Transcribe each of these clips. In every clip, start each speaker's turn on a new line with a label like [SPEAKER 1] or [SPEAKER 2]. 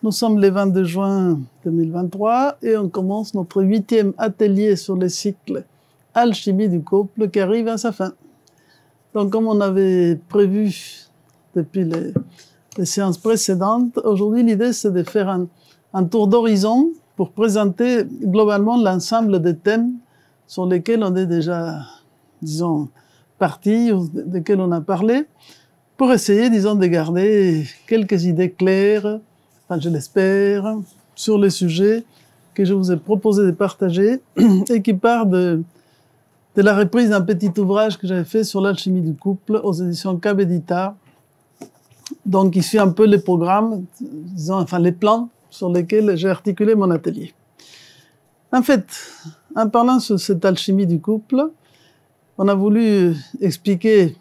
[SPEAKER 1] Nous sommes le 22 juin 2023 et on commence notre 8e atelier sur le cycle Alchimie du couple qui arrive à sa fin. Donc comme on avait prévu depuis les séances précédentes, aujourd'hui l'idée c'est de faire un tour d'horizon pour présenter globalement l'ensemble des thèmes sur lesquels on est déjà, disons, parti, ou desquels on a parlé, pour essayer, disons, de garder quelques idées claires, enfin je l'espère, sur les sujets que je vous ai proposé de partager et qui part de la reprise d'un petit ouvrage que j'avais fait sur l'alchimie du couple aux éditions Kabedita, donc qui suit un peu les programmes, disons, enfin les plans sur lesquels j'ai articulé mon atelier. En fait, en parlant sur cette alchimie du couple, on a voulu expliquer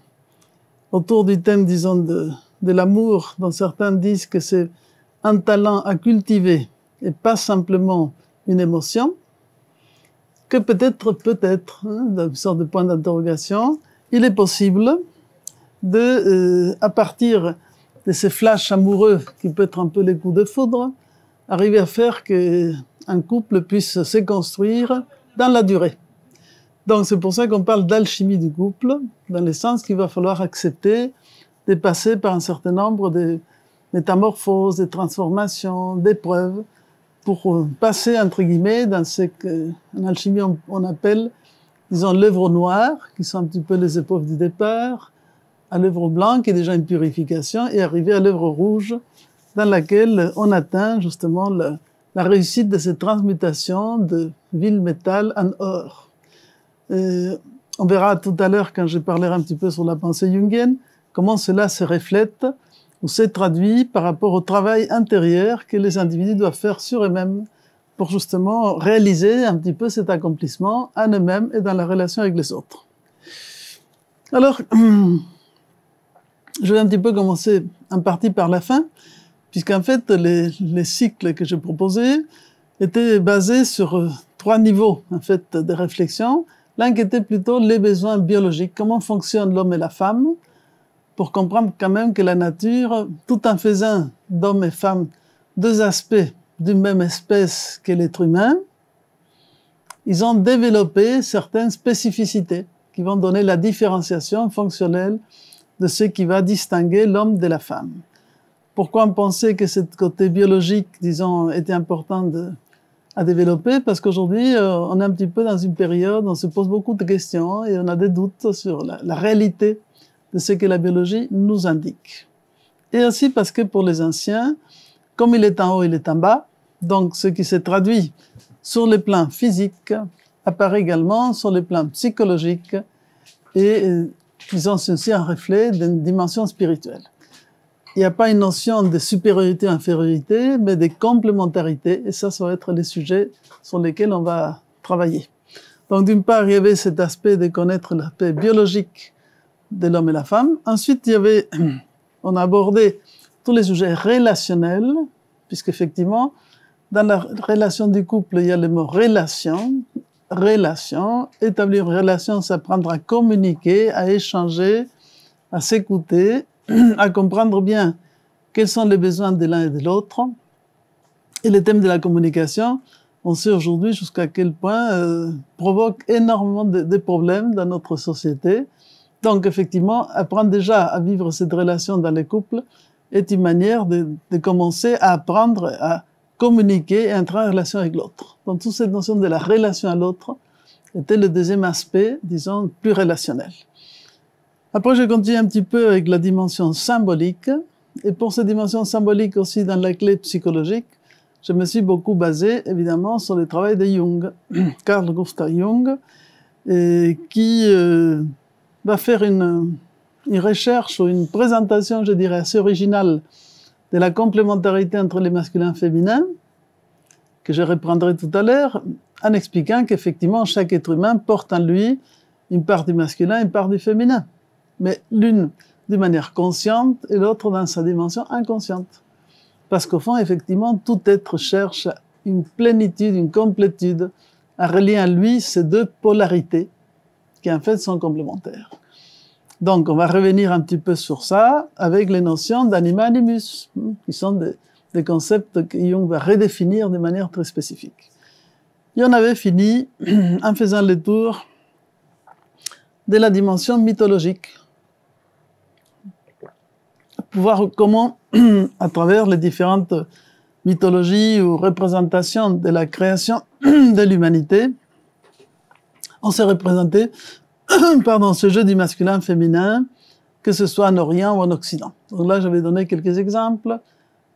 [SPEAKER 1] autour du thème, disons, de l'amour, dont certains disent que c'est un talent à cultiver et pas simplement une émotion, que peut-être, une sorte de point d'interrogation, il est possible de, à partir de ces flashs amoureux qui peuvent être un peu les coups de foudre, arriver à faire qu'un couple puisse se construire dans la durée. Donc c'est pour ça qu'on parle d'alchimie du couple, dans le sens qu'il va falloir accepter de passer par un certain nombre de métamorphoses, de transformations, d'épreuves, pour passer, entre guillemets, dans ce qu'en alchimie on appelle, disons, l'œuvre noire, qui sont un petit peu les épreuves du départ, à l'œuvre blanc, qui est déjà une purification, et arriver à l'œuvre rouge, dans laquelle on atteint justement la réussite de cette transmutation de vil métal en or. On verra tout à l'heure, quand je parlerai un petit peu sur la pensée jungienne, comment cela se reflète ou se traduit par rapport au travail intérieur que les individus doivent faire sur eux-mêmes pour justement réaliser un petit peu cet accomplissement en eux-mêmes et dans la relation avec les autres. Alors, je vais un petit peu commencer en partie par la fin, puisqu'en fait, les cycles que je proposais étaient basés sur 3 niveaux, en fait, de réflexion. L'un qui était plutôt les besoins biologiques, comment fonctionnent l'homme et la femme, pour comprendre quand même que la nature, tout en faisant d'hommes et femmes 2 aspects d'une même espèce qu'est l'être humain, ils ont développé certaines spécificités qui vont donner la différenciation fonctionnelle de ce qui va distinguer l'homme de la femme. Pourquoi on pensait que ce côté biologique, disons, était important à développer? Parce qu'aujourd'hui, on est un petit peu dans une période où on se pose beaucoup de questions et on a des doutes sur la réalité de ce que la biologie nous indique. Et aussi parce que pour les anciens, comme il est en haut, il est en bas, donc ce qui se traduit sur le plan physique apparaît également sur le plan psychologique et ils ont aussi un reflet d'une dimension spirituelle. Il n'y a pas une notion de supériorité ou infériorité, mais de complémentarité, et ça va être les sujets sur lesquels on va travailler. Donc d'une part, il y avait cet aspect de connaître l'aspect biologique de l'homme et la femme. Ensuite, on a abordé tous les sujets relationnels, puisqu'effectivement, dans la relation du couple, il y a le mot relation. Relation, établir une relation, c'est apprendre à communiquer, à échanger, à s'écouter, à comprendre bien quels sont les besoins de l'un et de l'autre. Et le thème de la communication, on sait aujourd'hui jusqu'à quel point provoque énormément de problèmes dans notre société. Donc effectivement, apprendre déjà à vivre cette relation dans les couples est une manière de commencer à apprendre à communiquer et entrer en relation avec l'autre. Donc toute cette notion de la relation à l'autre était le deuxième aspect, disons, plus relationnel. Après, je continue un petit peu avec la dimension symbolique. Et pour cette dimension symbolique aussi dans la clé psychologique, je me suis beaucoup basé, évidemment, sur le travail de Jung, Carl Gustav Jung, qui va faire une recherche ou une présentation, je dirais, assez originale de la complémentarité entre les masculins et les féminins, que je reprendrai tout à l'heure, en expliquant qu'effectivement, chaque être humain porte en lui une part du masculin et une part du féminin. Mais l'une d'une manière consciente et l'autre dans sa dimension inconsciente. Parce qu'au fond, effectivement, tout être cherche une plénitude, une complétude, à relier en lui ces 2 polarités qui en fait sont complémentaires. Donc on va revenir un petit peu sur ça avec les notions d'anima animus, qui sont des concepts que Jung va redéfinir de manière très spécifique. Et on avait fini en faisant le tour de la dimension mythologique, pour voir comment, à travers les différentes mythologies ou représentations de la création de l'humanité, on s'est représenté ce jeu du masculin-féminin, que ce soit en Orient ou en Occident. Donc là, j'avais donné quelques exemples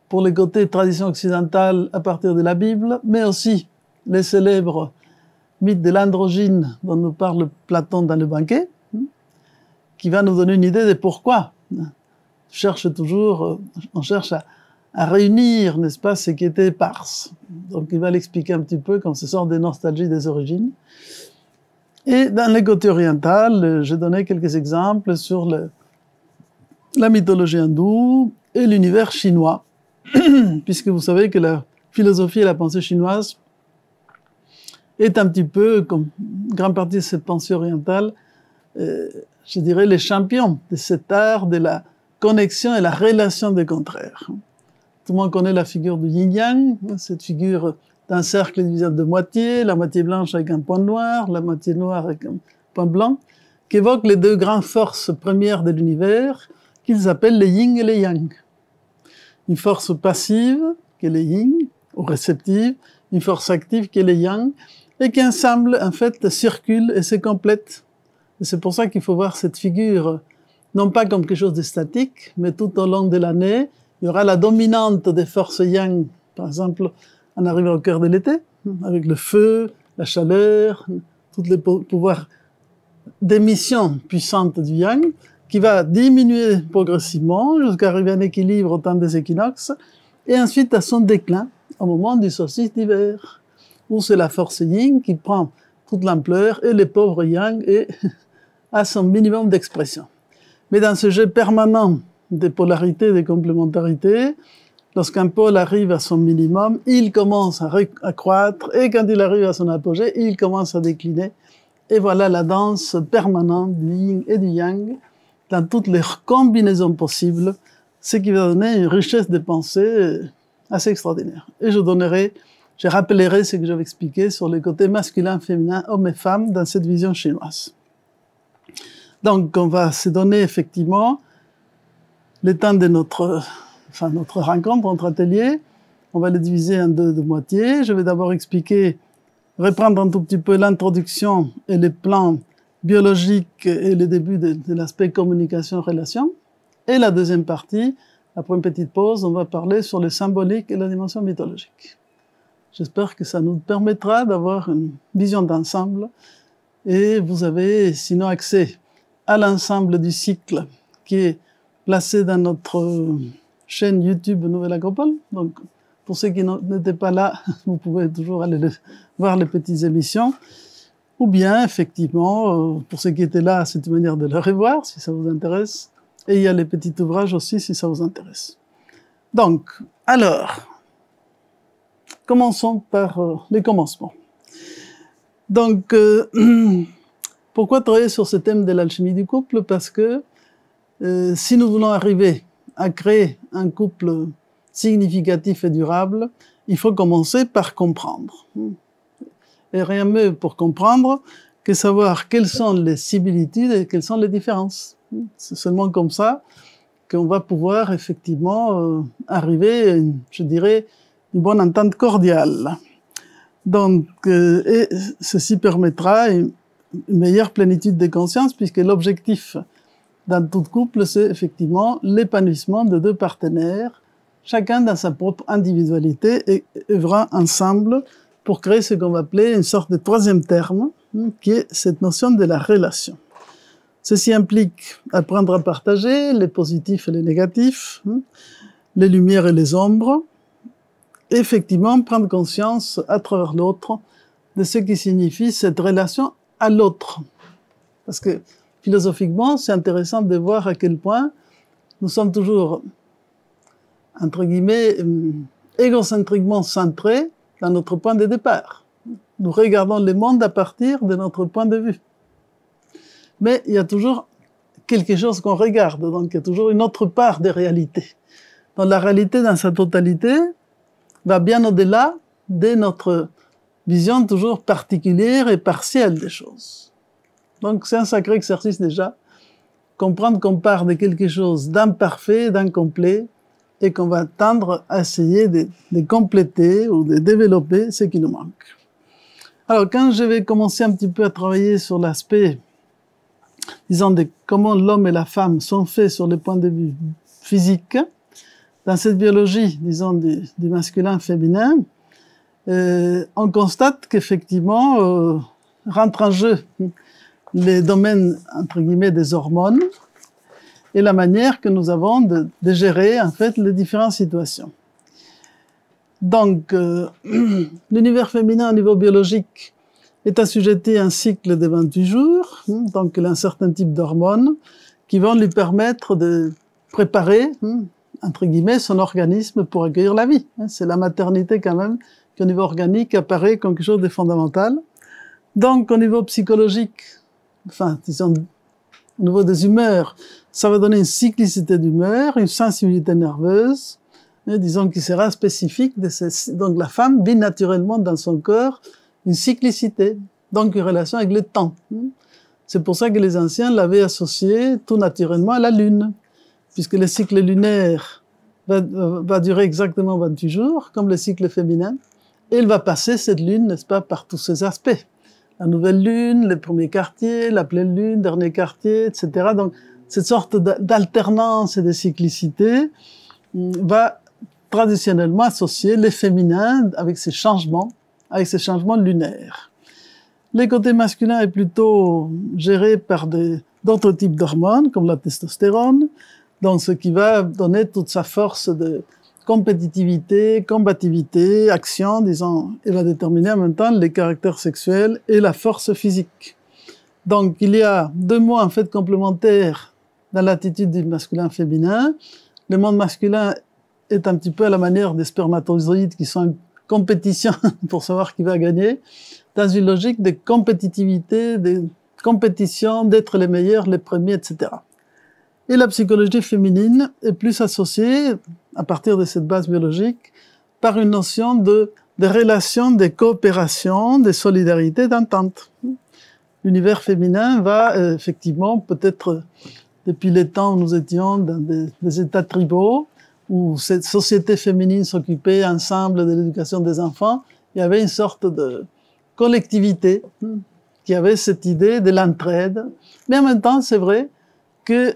[SPEAKER 1] pour les côtés tradition occidentale à partir de la Bible, mais aussi les célèbres mythes de l'androgyne dont nous parle Platon dans le banquet, qui va nous donner une idée de pourquoi. On cherche à réunir, n'est-ce pas, ce qui était éparse. Donc il va l'expliquer un petit peu comme ce sort de nostalgie des origines. Et dans le côté oriental, j'ai donné quelques exemples sur la mythologie hindoue et l'univers chinois, puisque vous savez que la philosophie et la pensée chinoise est un petit peu, comme une grande partie de cette pensée orientale, je dirais les champions de cet art de la connexion et la relation des contraires. Tout le monde connaît la figure du yin-yang, cette figure d'un cercle divisé en deux moitiés, la moitié blanche avec un point noir, la moitié noire avec un point blanc, qui évoque les deux grandes forces premières de l'univers, qu'ils appellent les yin et les yang. Une force passive, qui est le yin, ou réceptive, une force active, qui est le yang, et qui ensemble, en fait, circulent et se complètent. Et c'est pour ça qu'il faut voir cette figure, non pas comme quelque chose de statique, mais tout au long de l'année, il y aura la dominante des forces yang, par exemple, en arrivant au cœur de l'été, avec le feu, la chaleur, tous les pouvoirs d'émission puissante du yang, qui va diminuer progressivement jusqu'à arriver à un équilibre au temps des équinoxes, et ensuite à son déclin au moment du solstice d'hiver, où c'est la force yin qui prend toute l'ampleur et le pauvre yang est à son minimum d'expression. Mais dans ce jeu permanent des polarités, des complémentarités, lorsqu'un pôle arrive à son minimum, il commence à croître, et quand il arrive à son apogée, il commence à décliner. Et voilà la danse permanente du yin et du yang, dans toutes les combinaisons possibles, ce qui va donner une richesse de pensée assez extraordinaire. Et je rappellerai ce que j'avais expliqué sur les côtés masculin, féminin, hommes et femmes dans cette vision chinoise. Donc, on va se donner effectivement le temps de notre rencontre, notre atelier. On va le diviser en deux moitiés. Je vais d'abord reprendre un tout petit peu l'introduction et les plans biologiques et le début de l'aspect communication-relation. Et la deuxième partie, après une petite pause, on va parler sur le symbolique et la dimension mythologique. J'espère que ça nous permettra d'avoir une vision d'ensemble et vous avez sinon accès à l'ensemble du cycle qui est placé dans notre chaîne YouTube Nouvelle Acropole. Donc, pour ceux qui n'étaient pas là, vous pouvez toujours aller voir les petites émissions. Ou bien, effectivement, pour ceux qui étaient là, c'est une manière de le revoir, si ça vous intéresse. Et il y a les petits ouvrages aussi, si ça vous intéresse. Donc, alors, commençons par les commencements. Donc, pourquoi travailler sur ce thème de l'alchimie du couple? Parce que si nous voulons arriver à créer un couple significatif et durable, il faut commencer par comprendre. Et rien de mieux pour comprendre que savoir quelles sont les similitudes et quelles sont les différences. C'est seulement comme ça qu'on va pouvoir effectivement arriver à, je dirais, une bonne entente cordiale. Donc, et ceci permettra une meilleure plénitude de conscience, puisque l'objectif dans tout couple, c'est effectivement l'épanouissement de deux partenaires, chacun dans sa propre individualité et œuvrant ensemble pour créer ce qu'on va appeler une sorte de troisième terme, qui est cette notion de la relation. Ceci implique apprendre à partager les positifs et les négatifs, les lumières et les ombres, et effectivement prendre conscience à travers l'autre de ce qui signifie cette relation à l'autre. Parce que philosophiquement, c'est intéressant de voir à quel point nous sommes toujours, entre guillemets, égocentriquement centrés dans notre point de départ. Nous regardons le monde à partir de notre point de vue. Mais il y a toujours quelque chose qu'on regarde, donc il y a toujours une autre part de réalité. Donc la réalité dans sa totalité va bien au-delà de notre vision toujours particulière et partielle des choses. Donc c'est un sacré exercice déjà, comprendre qu'on part de quelque chose d'imparfait, d'incomplet, et qu'on va tendre à essayer de compléter ou de développer ce qui nous manque. Alors quand je vais commencer un petit peu à travailler sur l'aspect, disons, de comment l'homme et la femme sont faits sur le point de vue physique, dans cette biologie, disons, du masculin-féminin, on constate qu'effectivement, rentre en jeu les domaines, entre guillemets, des hormones et la manière que nous avons de gérer, en fait, les différentes situations. Donc, l'univers féminin au niveau biologique est assujetti à un cycle de 28 jours, donc il a un certain type d'hormones qui vont lui permettre de préparer, entre guillemets, son organisme pour accueillir la vie. C'est la maternité quand même qui, au niveau organique, apparaît comme quelque chose de fondamental. Donc, au niveau psychologique, enfin, disons, au niveau des humeurs, ça va donner une cyclicité d'humeur, une sensibilité nerveuse, disons qui sera spécifique de ces... Donc, la femme vit naturellement dans son corps une cyclicité, donc une relation avec le temps. C'est pour ça que les anciens l'avaient associé tout naturellement à la lune, puisque le cycle lunaire va durer exactement 28 jours, comme le cycle féminin, et il va passer cette lune, n'est-ce pas, par tous ses aspects. La nouvelle lune, les premiers quartiers, la pleine lune, dernier quartier, etc. Donc, cette sorte d'alternance et de cyclicité va traditionnellement associer les féminins avec ces changements lunaires. Le côté masculin est plutôt géré par d'autres types d'hormones, comme la testostérone, donc ce qui va donner toute sa force de compétitivité, combativité, action, disons, et va déterminer en même temps les caractères sexuels et la force physique. Donc, il y a deux mots, en fait, complémentaires dans l'attitude du masculin-féminin. Le monde masculin est un petit peu à la manière des spermatozoïdes qui sont en compétition pour savoir qui va gagner, dans une logique de compétitivité, de compétition, d'être les meilleurs, les premiers, etc. Et la psychologie féminine est plus associée, à partir de cette base biologique, par une notion de relation, de coopération, de solidarité, d'entente. L'univers féminin va effectivement, peut-être depuis les temps où nous étions dans des états tribaux, où cette société féminine s'occupait ensemble de l'éducation des enfants, il y avait une sorte de collectivité qui avait cette idée de l'entraide. Mais en même temps, c'est vrai que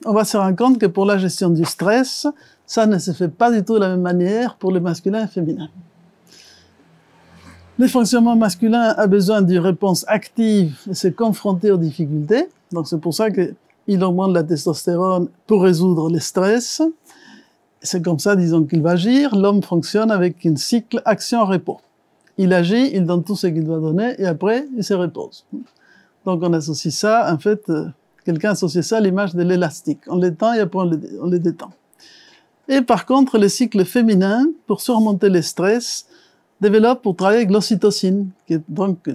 [SPEAKER 1] on va se rendre compte que pour la gestion du stress, ça ne se fait pas du tout de la même manière pour le masculin et le féminin. Le fonctionnement masculin a besoin d'une réponse active et se confronter aux difficultés. Donc c'est pour ça qu'il augmente la testostérone pour résoudre le stress. C'est comme ça, disons, qu'il va agir. L'homme fonctionne avec un cycle action-repos. Il agit, il donne tout ce qu'il doit donner et après, il se repose. Donc on associe ça, en fait, quelqu'un associe ça à l'image de l'élastique. On l'étend et après on le détend. Et par contre, le cycle féminin, pour surmonter le stress, développe pour travailler avec l'ocytocine, qui est donc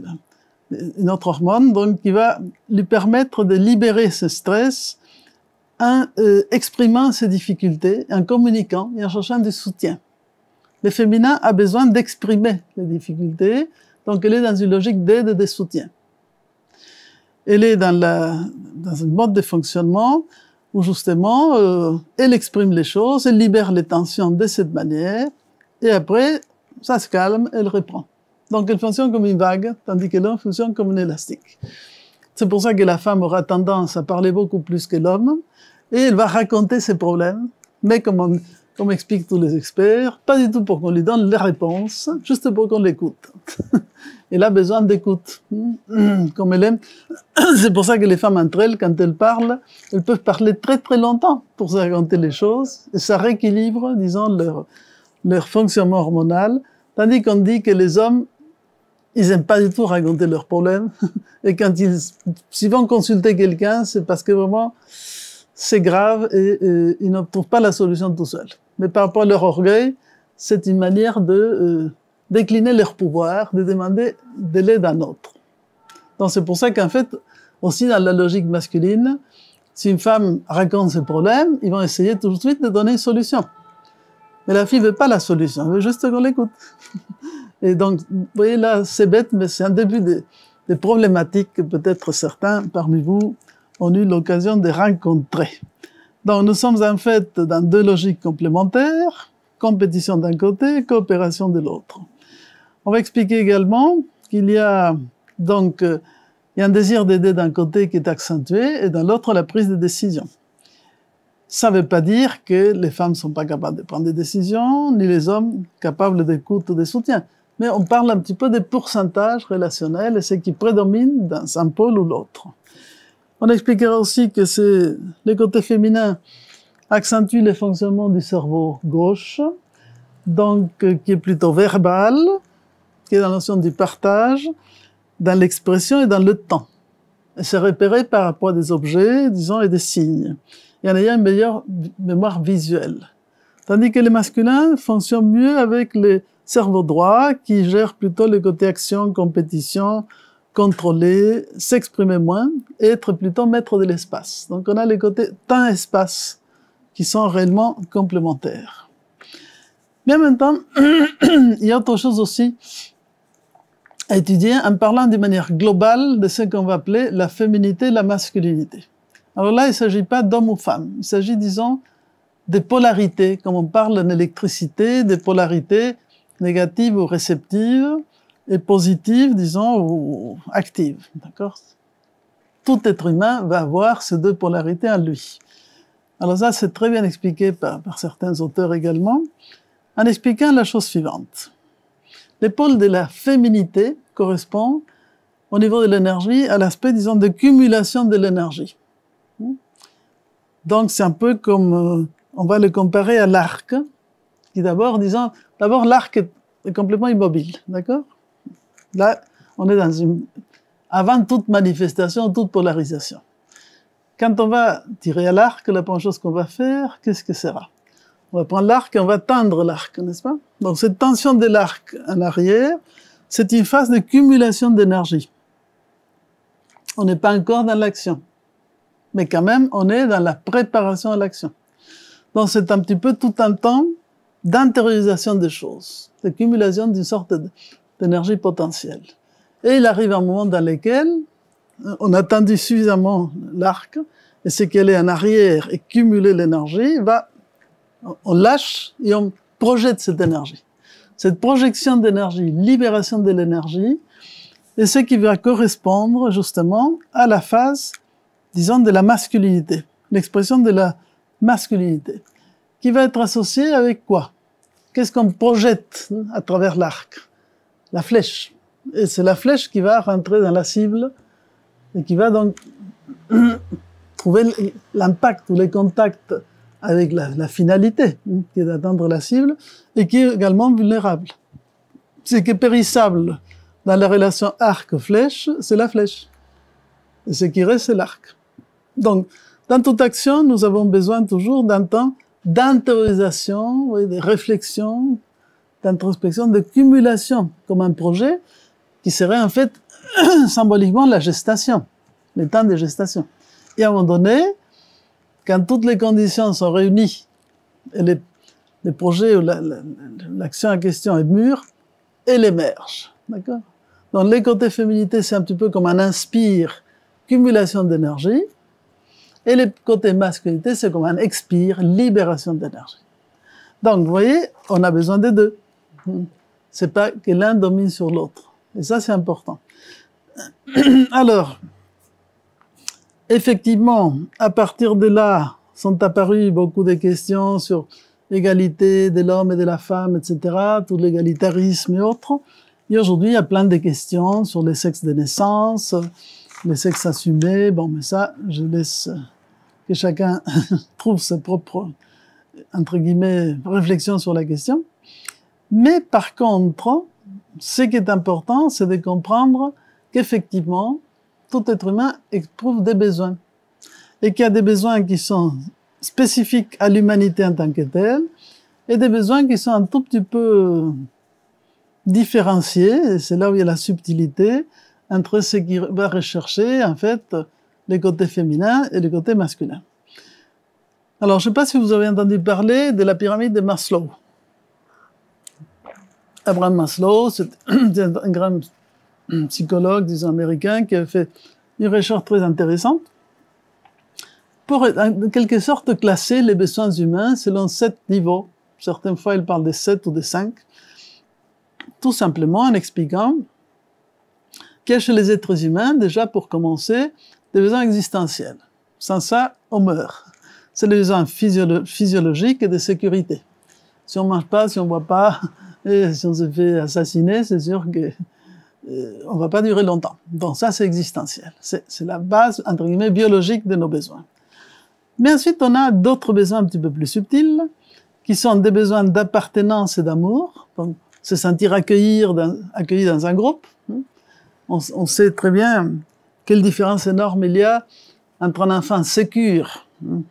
[SPEAKER 1] une autre hormone, donc qui va lui permettre de libérer ce stress en exprimant ses difficultés, en communiquant et en cherchant du soutien. Le féminin a besoin d'exprimer les difficultés, donc elle est dans une logique d'aide et de soutien. Elle est dans un mode de fonctionnement où justement elle exprime les choses, elle libère les tensions de cette manière, et après ça se calme, elle reprend. Donc elle fonctionne comme une vague, tandis que l'homme fonctionne comme un élastique. C'est pour ça que la femme aura tendance à parler beaucoup plus que l'homme, et elle va raconter ses problèmes, mais comme expliquent tous les experts, pas du tout pour qu'on lui donne les réponses, juste pour qu'on l'écoute. Elle a besoin d'écoute, comme elle aime. C'est pour ça que les femmes entre elles, quand elles parlent, elles peuvent parler très très longtemps pour se raconter les choses, et ça rééquilibre, disons, leur fonctionnement hormonal, tandis qu'on dit que les hommes, ils aiment pas du tout raconter leurs problèmes, et quand s'ils vont consulter quelqu'un, c'est parce que vraiment, c'est grave et ils n'obtiennent pas la solution tout seuls. Mais par rapport à leur orgueil, c'est une manière de décliner leur pouvoir, de demander de l'aide à un autre. Donc c'est pour ça qu'en fait, aussi dans la logique masculine, Si une femme raconte ses problèmes, ils vont essayer tout de suite de donner une solution. Mais la fille veut pas la solution, elle veut juste qu'on l'écoute. Et donc, vous voyez là, c'est bête, mais c'est un début des problématiques que peut-être certains parmi vous ont eu l'occasion de rencontrer. Donc, nous sommes en fait dans deux logiques complémentaires, compétition d'un côté, coopération de l'autre. On va expliquer également qu'il y a donc il y a un désir d'aider d'un côté qui est accentué et dans l'autre la prise de décision. Ça ne veut pas dire que les femmes ne sont pas capables de prendre des décisions, ni les hommes capables d'écoute ou de soutien. Mais on parle un petit peu des pourcentages relationnels et ce qui prédomine dans un pôle ou l'autre. On expliquera aussi que c'est le côté féminin accentue le fonctionnement du cerveau gauche, donc qui est plutôt verbal, qui est dans la notion du partage, dans l'expression et dans le temps. Et c'est repéré par rapport à des objets, disons, et des signes. Et en ayant une meilleure mémoire visuelle. Tandis que les masculins fonctionnent mieux avec le cerveau droit, qui gère plutôt le côté action, compétition, contrôler, s'exprimer moins, et être plutôt maître de l'espace. Donc on a les côtés temps-espace, qui sont réellement complémentaires. Mais en même temps, il y a autre chose aussi à étudier en parlant de manière globale de ce qu'on va appeler la féminité et la masculinité. Alors là, il ne s'agit pas d'homme ou femme, il s'agit, disons, des polarités, comme on parle en électricité, des polarités négatives ou réceptives, et positives, disons, ou actives, d'accord? Tout être humain va avoir ces deux polarités en lui. Alors ça, c'est très bien expliqué par certains auteurs également, en expliquant la chose suivante. Le pôle de la féminité correspond, au niveau de l'énergie, à l'aspect, disons, de cumulation de l'énergie. Donc, c'est un peu comme, on va le comparer à l'arc, qui d'abord, disons, l'arc est complètement immobile, d'accord? Là, on est avant toute manifestation, toute polarisation. Quand on va tirer à l'arc, la première chose qu'on va faire, qu'est-ce que sera? On va prendre l'arc et on va tendre l'arc, n'est-ce pas? Donc cette tension de l'arc en arrière, c'est une phase de cumulation d'énergie. On n'est pas encore dans l'action, mais quand même, on est dans la préparation à l'action. Donc c'est un petit peu tout un temps d'intériorisation des choses, de cumulation d'une sorte d'énergie potentielle. Et il arrive un moment dans lequel on a tendu suffisamment l'arc, et ce qu'elle est en arrière et cumuler l'énergie, on lâche et on projette cette énergie. Cette projection d'énergie, libération de l'énergie, est ce qui va correspondre justement à la phase, disons, de la masculinité, l'expression de la masculinité, qui va être associée avec quoi? Qu'est-ce qu'on projette à travers l'arc? La flèche. Et c'est la flèche qui va rentrer dans la cible et qui va donc trouver l'impact ou les contacts avec la finalité, qui est d'atteindre la cible, et qui est également vulnérable. Ce qui est périssable dans la relation arc-flèche, c'est la flèche. Et ce qui reste, c'est l'arc. Donc, dans toute action, nous avons besoin toujours d'un temps d'intériorisation, de réflexion, d'introspection, de cumulation, comme un projet, qui serait en fait symboliquement la gestation, le temps de gestation. Et à un moment donné, quand toutes les conditions sont réunies, et les projets ou l'action en question est mûre, elle émerge. D'accord? Donc, les côtés féminité, c'est un petit peu comme un inspire, cumulation d'énergie, et les côtés masculinité, c'est comme un expire, libération d'énergie. Donc, vous voyez, on a besoin des deux. C'est pas que l'un domine sur l'autre. Et ça, c'est important. Alors, effectivement, à partir de là, sont apparues beaucoup de questions sur l'égalité de l'homme et de la femme, etc., tout l'égalitarisme et autres. Et aujourd'hui, il y a plein de questions sur les sexes de naissance, les sexes assumés. Bon, mais ça, je laisse que chacun trouve sa propre, entre guillemets, réflexion sur la question. Mais par contre, ce qui est important, c'est de comprendre qu'effectivement, tout être humain éprouve des besoins. Et qu'il y a des besoins qui sont spécifiques à l'humanité en tant que telle, et des besoins qui sont un tout petit peu différenciés, et c'est là où il y a la subtilité, entre ce qui va rechercher, en fait, les côtés féminins et les côtés masculins. Alors, je ne sais pas si vous avez entendu parler de la pyramide de Maslow. Abraham Maslow, c'est un grand psychologue, disons, américain, qui a fait une recherche très intéressante pour, en quelque sorte, classer les besoins humains selon 7 niveaux. Certaines fois, il parle de 7 ou de 5. Tout simplement en expliquant qu'il y a chez les êtres humains, déjà pour commencer, des besoins existentiels. Sans ça, on meurt. C'est les besoins physiologiques et de sécurité. Si on ne mange pas, si on ne boit pas, et si on se fait assassiner, c'est sûr que on ne va pas durer longtemps. Donc ça, c'est existentiel. C'est la base, entre guillemets, biologique de nos besoins. Mais ensuite, on a d'autres besoins un petit peu plus subtils, qui sont des besoins d'appartenance et d'amour. Donc, se sentir accueilli dans un groupe. On sait très bien quelle différence énorme il y a entre un enfant sécure,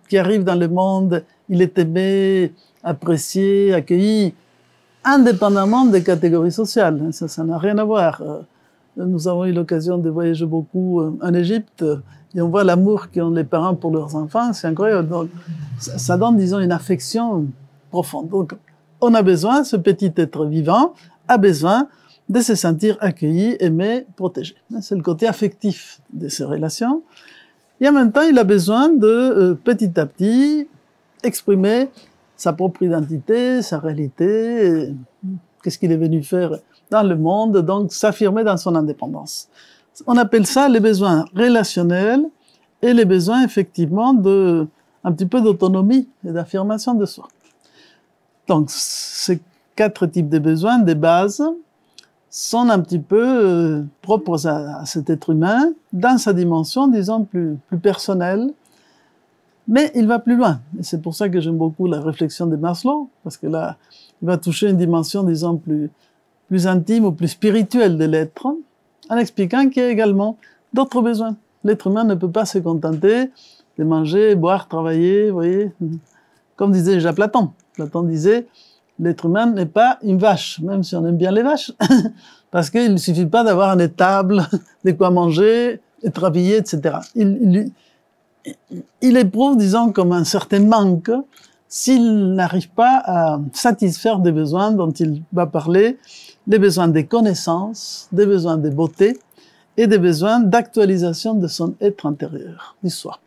[SPEAKER 1] qui arrive dans le monde, il est aimé, apprécié, accueilli, indépendamment des catégories sociales. Ça n'a rien à voir. Nous avons eu l'occasion de voyager beaucoup en Égypte et on voit l'amour qu'ont les parents pour leurs enfants, c'est incroyable. Donc, ça donne, disons, une affection profonde. Donc, on a besoin, ce petit être vivant a besoin de se sentir accueilli, aimé, protégé. C'est le côté affectif de ces relations. Et en même temps, il a besoin de, petit à petit, exprimer sa propre identité, sa réalité, qu'est-ce qu'il est venu faire dans le monde, donc s'affirmer dans son indépendance. On appelle ça les besoins relationnels et les besoins, effectivement, un petit peu d'autonomie et d'affirmation de soi. Donc, ces 4 types de besoins, des bases, sont un petit peu propres à cet être humain, dans sa dimension, disons, plus personnelle, mais il va plus loin. Et c'est pour ça que j'aime beaucoup la réflexion de Maslow, parce que là, il va toucher une dimension, disons, plus intime ou plus spirituelle de l'être, en expliquant qu'il y a également d'autres besoins. L'être humain ne peut pas se contenter de manger, boire, travailler, vous voyez, comme disait déjà Platon. Platon disait, l'être humain n'est pas une vache, même si on aime bien les vaches, parce qu'il ne suffit pas d'avoir une étable, de quoi manger, être habillé, etc. Il éprouve, disons, comme un certain manque s'il n'arrive pas à satisfaire des besoins dont il va parler, les besoins des connaissances, des besoins de beauté et des besoins d'actualisation de son être intérieur, du soi.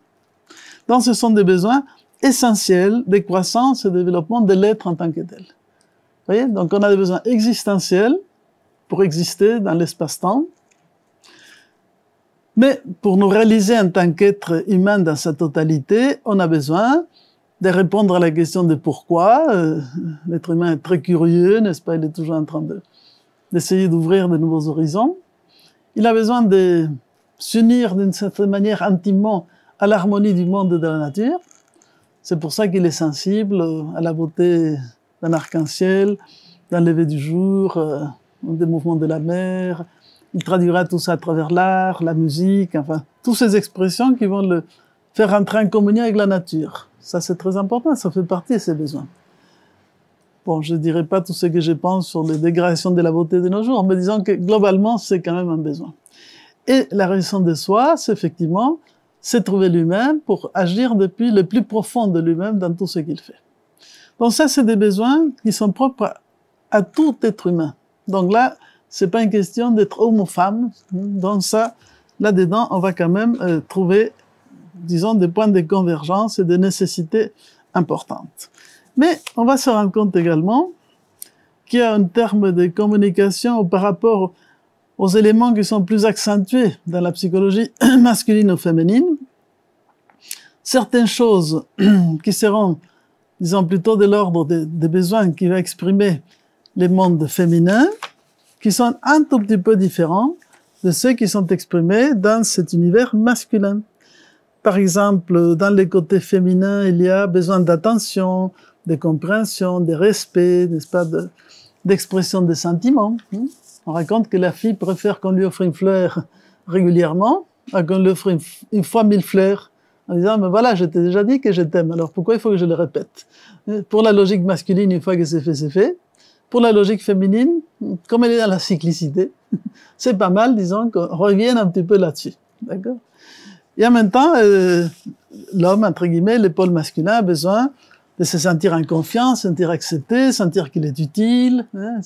[SPEAKER 1] Donc ce sont des besoins essentiels de croissance et de développement de l'être en tant que tel. Vous voyez? Donc on a des besoins existentiels pour exister dans l'espace-temps, mais pour nous réaliser en tant qu'être humain dans sa totalité, on a besoin de répondre à la question de pourquoi. L'être humain est très curieux, n'est-ce pas? Il est toujours en train d'essayer d'ouvrir de nouveaux horizons. Il a besoin de s'unir d'une certaine manière intimement à l'harmonie du monde et de la nature. C'est pour ça qu'il est sensible à la beauté d'un arc-en-ciel, d'un lever du jour, des mouvements de la mer. Il traduira tout ça à travers l'art, la musique, enfin, toutes ces expressions qui vont le faire entrer en communion avec la nature. Ça, c'est très important, ça fait partie de ses besoins. Bon, je ne dirai pas tout ce que je pense sur les dégradations de la beauté de nos jours, mais disons que globalement, c'est quand même un besoin. Et la raison de soi, c'est effectivement, c'est trouver lui-même pour agir depuis le plus profond de lui-même dans tout ce qu'il fait. Donc ça, c'est des besoins qui sont propres à tout être humain. Donc là, c'est pas une question d'être homme ou femme. Donc ça, là-dedans, on va quand même trouver, disons, des points de convergence et des nécessités importantes. Mais on va se rendre compte également qu'il y a un terme de communication par rapport aux éléments qui sont plus accentués dans la psychologie masculine ou féminine. Certaines choses qui seront, disons, plutôt de l'ordre des besoins qui va exprimer les mondes féminins, qui sont un tout petit peu différents de ceux qui sont exprimés dans cet univers masculin. Par exemple, dans les côtés féminins, il y a besoin d'attention, de compréhension, de respect, n'est-ce pas, d'expression des sentiments. On raconte que la fille préfère qu'on lui offre une fleur régulièrement à qu'on lui offre une fois 1000 fleurs, en disant, mais voilà, je t'ai déjà dit que je t'aime, alors pourquoi il faut que je le répète? Pour la logique masculine, une fois que c'est fait, c'est fait. Pour la logique féminine, comme elle est dans la cyclicité, c'est pas mal, disons, qu'on revienne un petit peu là-dessus. D'accord? Et en même temps, l'homme, entre guillemets, le pôle masculin a besoin de se sentir en confiance, sentir accepté, sentir qu'il est utile. Hein,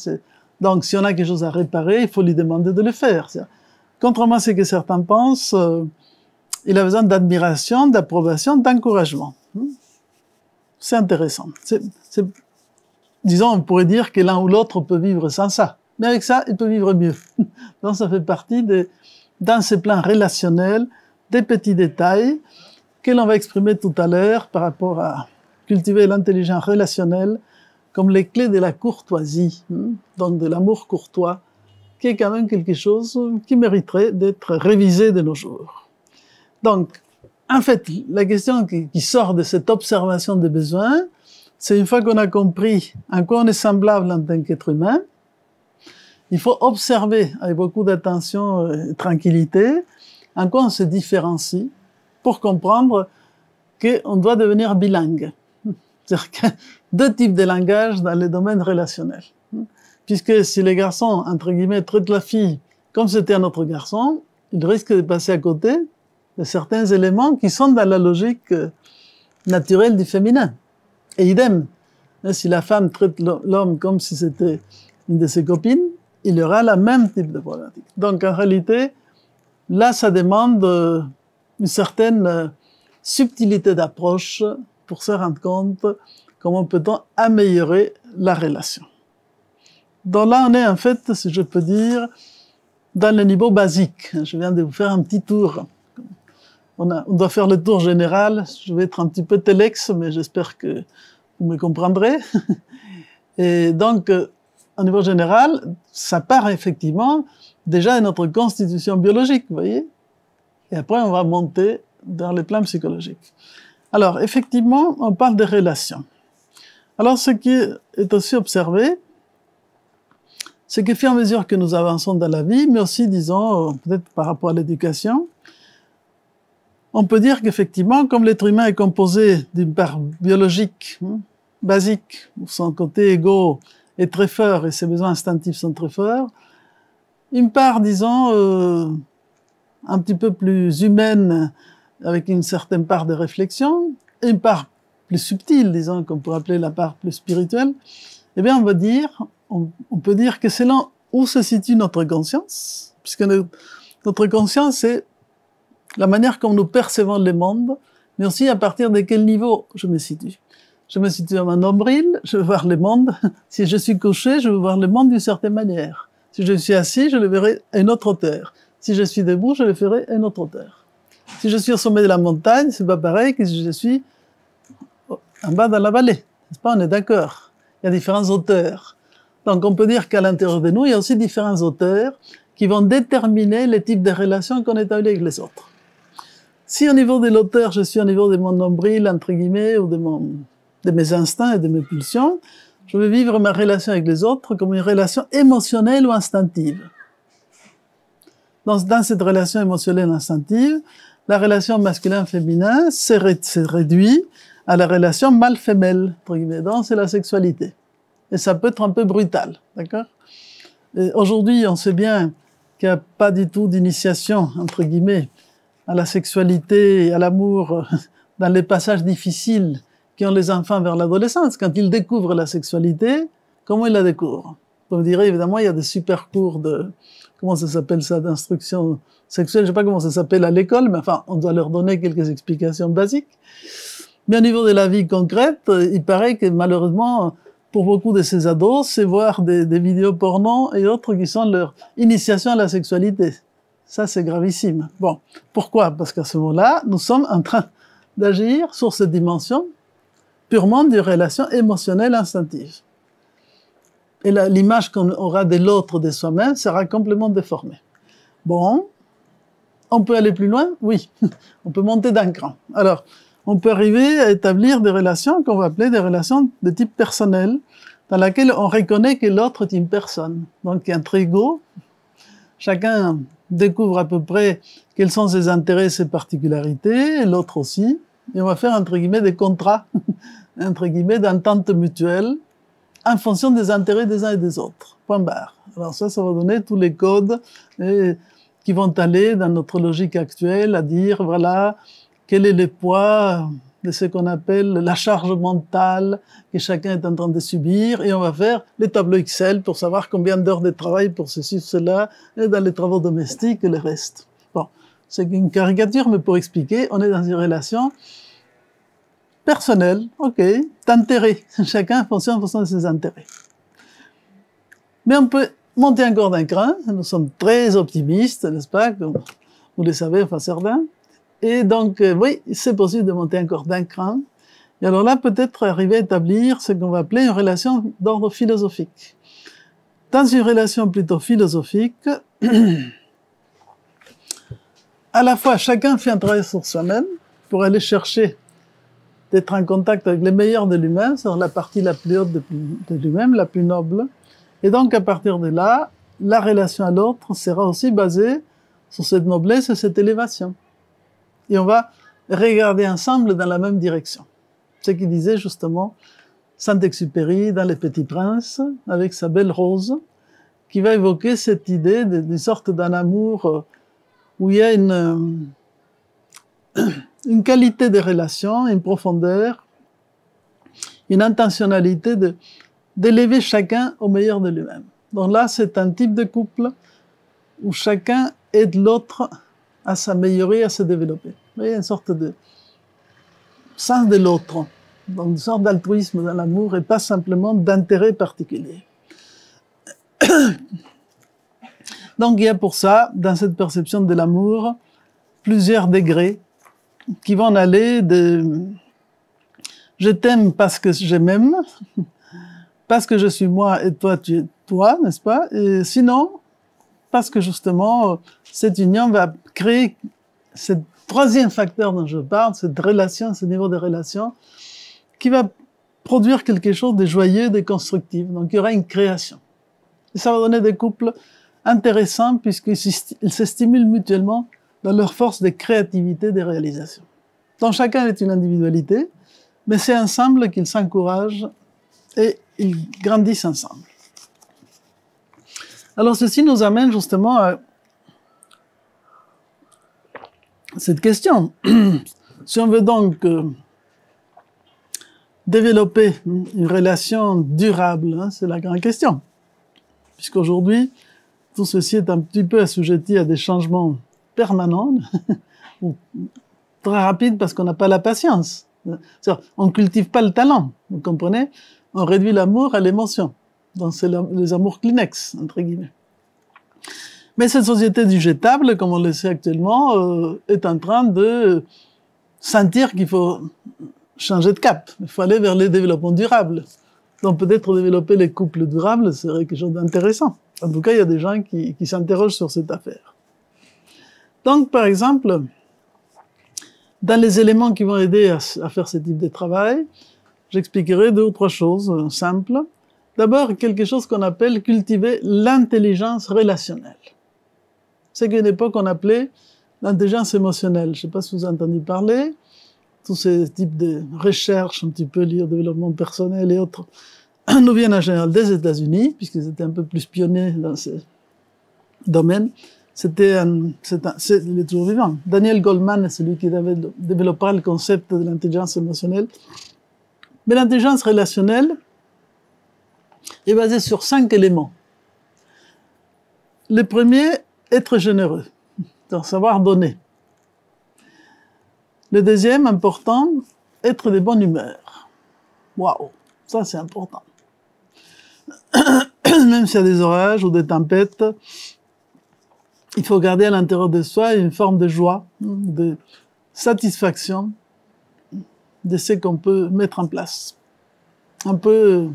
[SPEAKER 1] donc, si on a quelque chose à réparer, il faut lui demander de le faire. Contrairement à ce que certains pensent, il a besoin d'admiration, d'approbation, d'encouragement. C'est intéressant. Disons, on pourrait dire que l'un ou l'autre peut vivre sans ça. Mais avec ça, il peut vivre mieux. Donc, ça fait partie dans ces plans relationnels, des petits détails que l'on va exprimer tout à l'heure par rapport à cultiver l'intelligence relationnelle comme les clés de la courtoisie, donc de l'amour courtois, qui est quand même quelque chose qui mériterait d'être révisé de nos jours. Donc, en fait, la question qui sort de cette observation des besoins, c'est une fois qu'on a compris en quoi on est semblable en tant qu'être humain, il faut observer avec beaucoup d'attention et tranquillité en quoi on se différencie pour comprendre qu'on doit devenir bilingue. C'est-à-dire qu'il y a deux types de langage dans les domaines relationnels. Puisque si les garçons, entre guillemets, traitent la fille comme c'était un autre garçon, ils risquent de passer à côté de certains éléments qui sont dans la logique naturelle du féminin. Et idem, si la femme traite l'homme comme si c'était une de ses copines, il y aura le même type de problématique. Donc en réalité, là, ça demande une certaine subtilité d'approche pour se rendre compte comment peut-on améliorer la relation. Donc là, on est en fait, si je peux dire, dans le niveau basique. Je viens de vous faire un petit tour. On doit faire le tour général. Je vais être un petit peu téléx, mais j'espère que vous me comprendrez. Et donc, au niveau général, ça part effectivement déjà de notre constitution biologique, vous voyez. Et après, on va monter dans les plans psychologiques. Alors, effectivement, on parle des relations. Alors, ce qui est aussi observé, c'est qu'au fur et à mesure que nous avançons dans la vie, mais aussi, disons, peut-être par rapport à l'éducation, on peut dire qu'effectivement, comme l'être humain est composé d'une part biologique, basique, où son côté égo est très fort et ses besoins instinctifs sont très forts, une part, disons, un petit peu plus humaine, avec une certaine part de réflexion, et une part plus subtile, disons, qu'on pourrait appeler la part plus spirituelle, eh bien, on peut dire que selon où se situe notre conscience, puisque notre conscience, c'est la manière comme nous percevons le monde, mais aussi à partir de quel niveau je me situe. Je me situe à mon nombril, je veux voir le monde. Si je suis couché, je veux voir le monde d'une certaine manière. Si je suis assis, je le verrai à une autre hauteur. Si je suis debout, je le ferai à une autre hauteur. Si je suis au sommet de la montagne, c'est pas pareil que si je suis en bas dans la vallée. N'est-ce pas? On est d'accord. Il y a différentes hauteurs. Donc on peut dire qu'à l'intérieur de nous, il y a aussi différentes hauteurs qui vont déterminer le type de relations qu'on établit avec les autres. Si au niveau de l'auteur, je suis au niveau de mon nombril, entre guillemets, ou de mes instincts et de mes pulsions, je vais vivre ma relation avec les autres comme une relation émotionnelle ou instinctive. Dans cette relation émotionnelle instinctive, la relation masculin-féminin se réduit à la relation mâle-femelle, entre guillemets. Donc, c'est la sexualité. Et ça peut être un peu brutal, d'accord? Aujourd'hui, on sait bien qu'il n'y a pas du tout d'initiation, entre guillemets, à la sexualité et à l'amour dans les passages difficiles qu'ont les enfants vers l'adolescence. Quand ils découvrent la sexualité, comment ils la découvrent? Vous me direz, évidemment, il y a des super cours comment ça s'appelle ça, d'instruction sexuelle, je sais pas comment ça s'appelle à l'école, mais enfin, on doit leur donner quelques explications basiques. Mais au niveau de la vie concrète, il paraît que malheureusement, pour beaucoup de ces ados, c'est voir des vidéos porno et autres qui sont leur initiation à la sexualité. Ça, c'est gravissime. Bon. Pourquoi? Parce qu'à ce moment-là, nous sommes en train d'agir sur cette dimension purement de relations émotionnelles instinctives. Et l'image qu'on aura de l'autre, de soi-même, sera complètement déformée. Bon. On peut aller plus loin? Oui. On peut monter d'un cran. Alors, on peut arriver à établir des relations qu'on va appeler des relations de type personnel, dans laquelle on reconnaît que l'autre est une personne. Donc, il y a un trait égaux. Chacun découvre à peu près quels sont ses intérêts, ses particularités, et l'autre aussi. Et on va faire, entre guillemets, des contrats, entre guillemets, d'entente mutuelle, en fonction des intérêts des uns et des autres. Point barre. Alors ça va donner tous les codes et qui vont aller dans notre logique actuelle à dire, voilà, quel est le poids de ce qu'on appelle la charge mentale que chacun est en train de subir, et on va faire les tableaux Excel pour savoir combien d'heures de travail pour ceci, cela, et dans les travaux domestiques et le reste. Bon, c'est une caricature, mais pour expliquer, on est dans une relation personnelle, ok, d'intérêt. Chacun fonctionne en fonction de ses intérêts. Mais on peut monter encore d'un cran, nous sommes très optimistes, n'est-ce pas, comme vous le savez, enfin certains. Et donc, oui, c'est possible de monter encore d'un cran. Et alors là, peut-être arriver à établir ce qu'on va appeler une relation d'ordre philosophique. Dans une relation plutôt philosophique, à la fois, chacun fait un travail sur soi-même pour aller chercher d'être en contact avec les meilleurs de lui-même, c'est-à-dire la partie la plus haute de lui-même, la plus noble. Et donc, à partir de là, la relation à l'autre sera aussi basée sur cette noblesse et cette élévation. Et on va regarder ensemble dans la même direction. Ce qu'il disait justement Saint-Exupéry dans Les Petits Princes, avec sa belle Rose, qui va évoquer cette idée d'une sorte d'un amour où il y a une qualité de relation, une profondeur, une intentionnalité d'élever chacun au meilleur de lui-même. Donc là, c'est un type de couple où chacun aide l'autre à s'améliorer, à se développer. Vous voyez, une sorte de sens de l'autre, donc une sorte d'altruisme dans l'amour et pas simplement d'intérêt particulier. Donc il y a pour ça, dans cette perception de l'amour, plusieurs degrés qui vont aller de « je t'aime parce que je m'aime », parce que je suis moi et toi tu es toi, n'est-ce pas? Et sinon, parce que justement, cette union va créer ce troisième facteur dont je parle, cette relation, ce niveau de relation, qui va produire quelque chose de joyeux, de constructif. Donc il y aura une création. Et ça va donner des couples intéressants puisqu'ils se stimulent mutuellement dans leur force de créativité, de réalisation. Donc chacun est une individualité, mais c'est ensemble qu'ils s'encouragent et ils grandissent ensemble. Alors ceci nous amène justement à cette question. Si on veut donc développer une relation durable, hein, c'est la grande question. Puisqu'aujourd'hui, tout ceci est un petit peu assujetti à des changements permanents, ou très rapides parce qu'on n'a pas la patience. On ne cultive pas le talent, vous comprenez? On réduit l'amour à l'émotion. Donc c'est les amours Kleenex, entre guillemets. Mais cette société du jetable, comme on le sait actuellement, est en train de sentir qu'il faut changer de cap. Il faut aller vers les développements durables. Donc peut-être développer les couples durables serait quelque chose d'intéressant. En tout cas, il y a des gens qui s'interrogent sur cette affaire. Donc, par exemple, dans les éléments qui vont aider à faire ce type de travail, j'expliquerai 2 ou 3 choses simples. D'abord, quelque chose qu'on appelle cultiver l'intelligence relationnelle. C'est qu'à une époque, on appelait l'intelligence émotionnelle. Je ne sais pas si vous avez entendu parler. Tous ces types de recherches un petit peu liées au développement personnel et autres nous viennent en général des États-Unis, puisqu'ils étaient un peu plus pionniers dans ces domaines. Il est toujours vivant. Daniel Goleman est celui qui avait développé le concept de l'intelligence émotionnelle. Mais l'intelligence relationnelle est basée sur 5 éléments. Le premier, être généreux, donc savoir donner. Le deuxième, important, être de bonne humeur. Waouh, ça c'est important. Même s'il y a des orages ou des tempêtes, il faut garder à l'intérieur de soi une forme de joie, de satisfaction de ce qu'on peut mettre en place. Un peu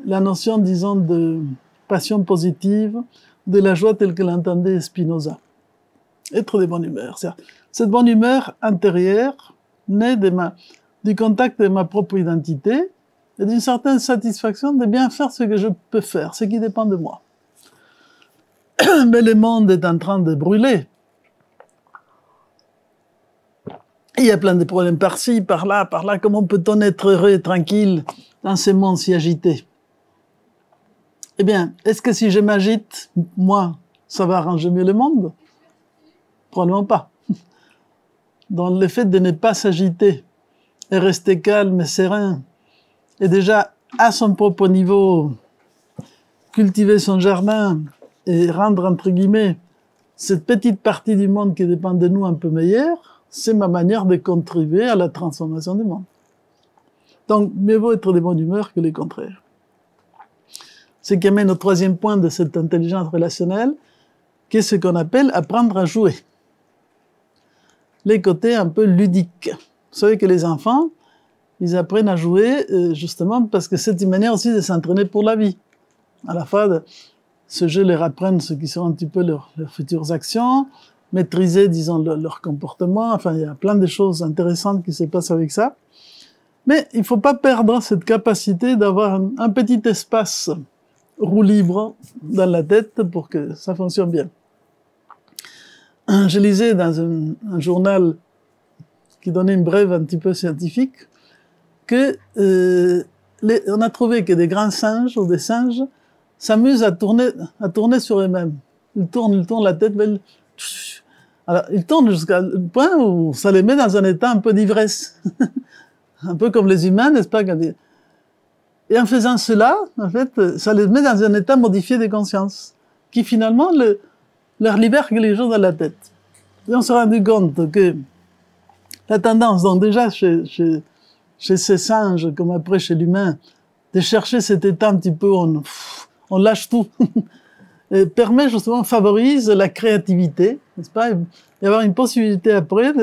[SPEAKER 1] la notion, disons, de passion positive, de la joie telle que l'entendait Spinoza. Être de bonne humeur. Cette bonne humeur intérieure naît du contact de ma propre identité et d'une certaine satisfaction de bien faire ce que je peux faire, ce qui dépend de moi. Mais le monde est en train de brûler. Il y a plein de problèmes par-ci, par-là. Comment peut-on être heureux et tranquille dans ce monde si agité? Eh bien, est-ce que si je m'agite, moi, ça va arranger mieux le monde? Probablement pas. Donc le fait de ne pas s'agiter et rester calme et serein, et déjà à son propre niveau, cultiver son jardin et rendre, entre guillemets, cette petite partie du monde qui dépend de nous un peu meilleure, c'est ma manière de contribuer à la transformation du monde. Donc, mieux vaut être de bonne humeur que le contraire. Ce qui amène au troisième point de cette intelligence relationnelle, qui est ce qu'on appelle apprendre à jouer. Les côtés un peu ludiques. Vous savez que les enfants, ils apprennent à jouer justement parce que c'est une manière aussi de s'entraîner pour la vie. À la fois, ce jeu leur apprend ce qui seront un petit peu leurs futures actions, maîtriser, disons, leur comportement. Enfin, il y a plein de choses intéressantes qui se passent avec ça. Mais il ne faut pas perdre cette capacité d'avoir un petit espace roue libre dans la tête pour que ça fonctionne bien. Je lisais dans un journal qui donnait une brève un petit peu scientifique que on a trouvé que des grands singes ou des singes s'amusent à tourner sur eux-mêmes. Ils tournent la tête, alors ils tournent jusqu'à le point où ça les met dans un état un peu d'ivresse. Un peu comme les humains, n'est-ce pas? Et en faisant cela, en fait, ça les met dans un état modifié de conscience, qui finalement leur libère quelque chose dans la tête. Et on s'est rendu compte que la tendance, donc déjà chez ces singes, comme après chez l'humain, de chercher cet état un petit peu où on lâche tout, et permet justement, favorise la créativité, n'est-ce pas? Et avoir une possibilité après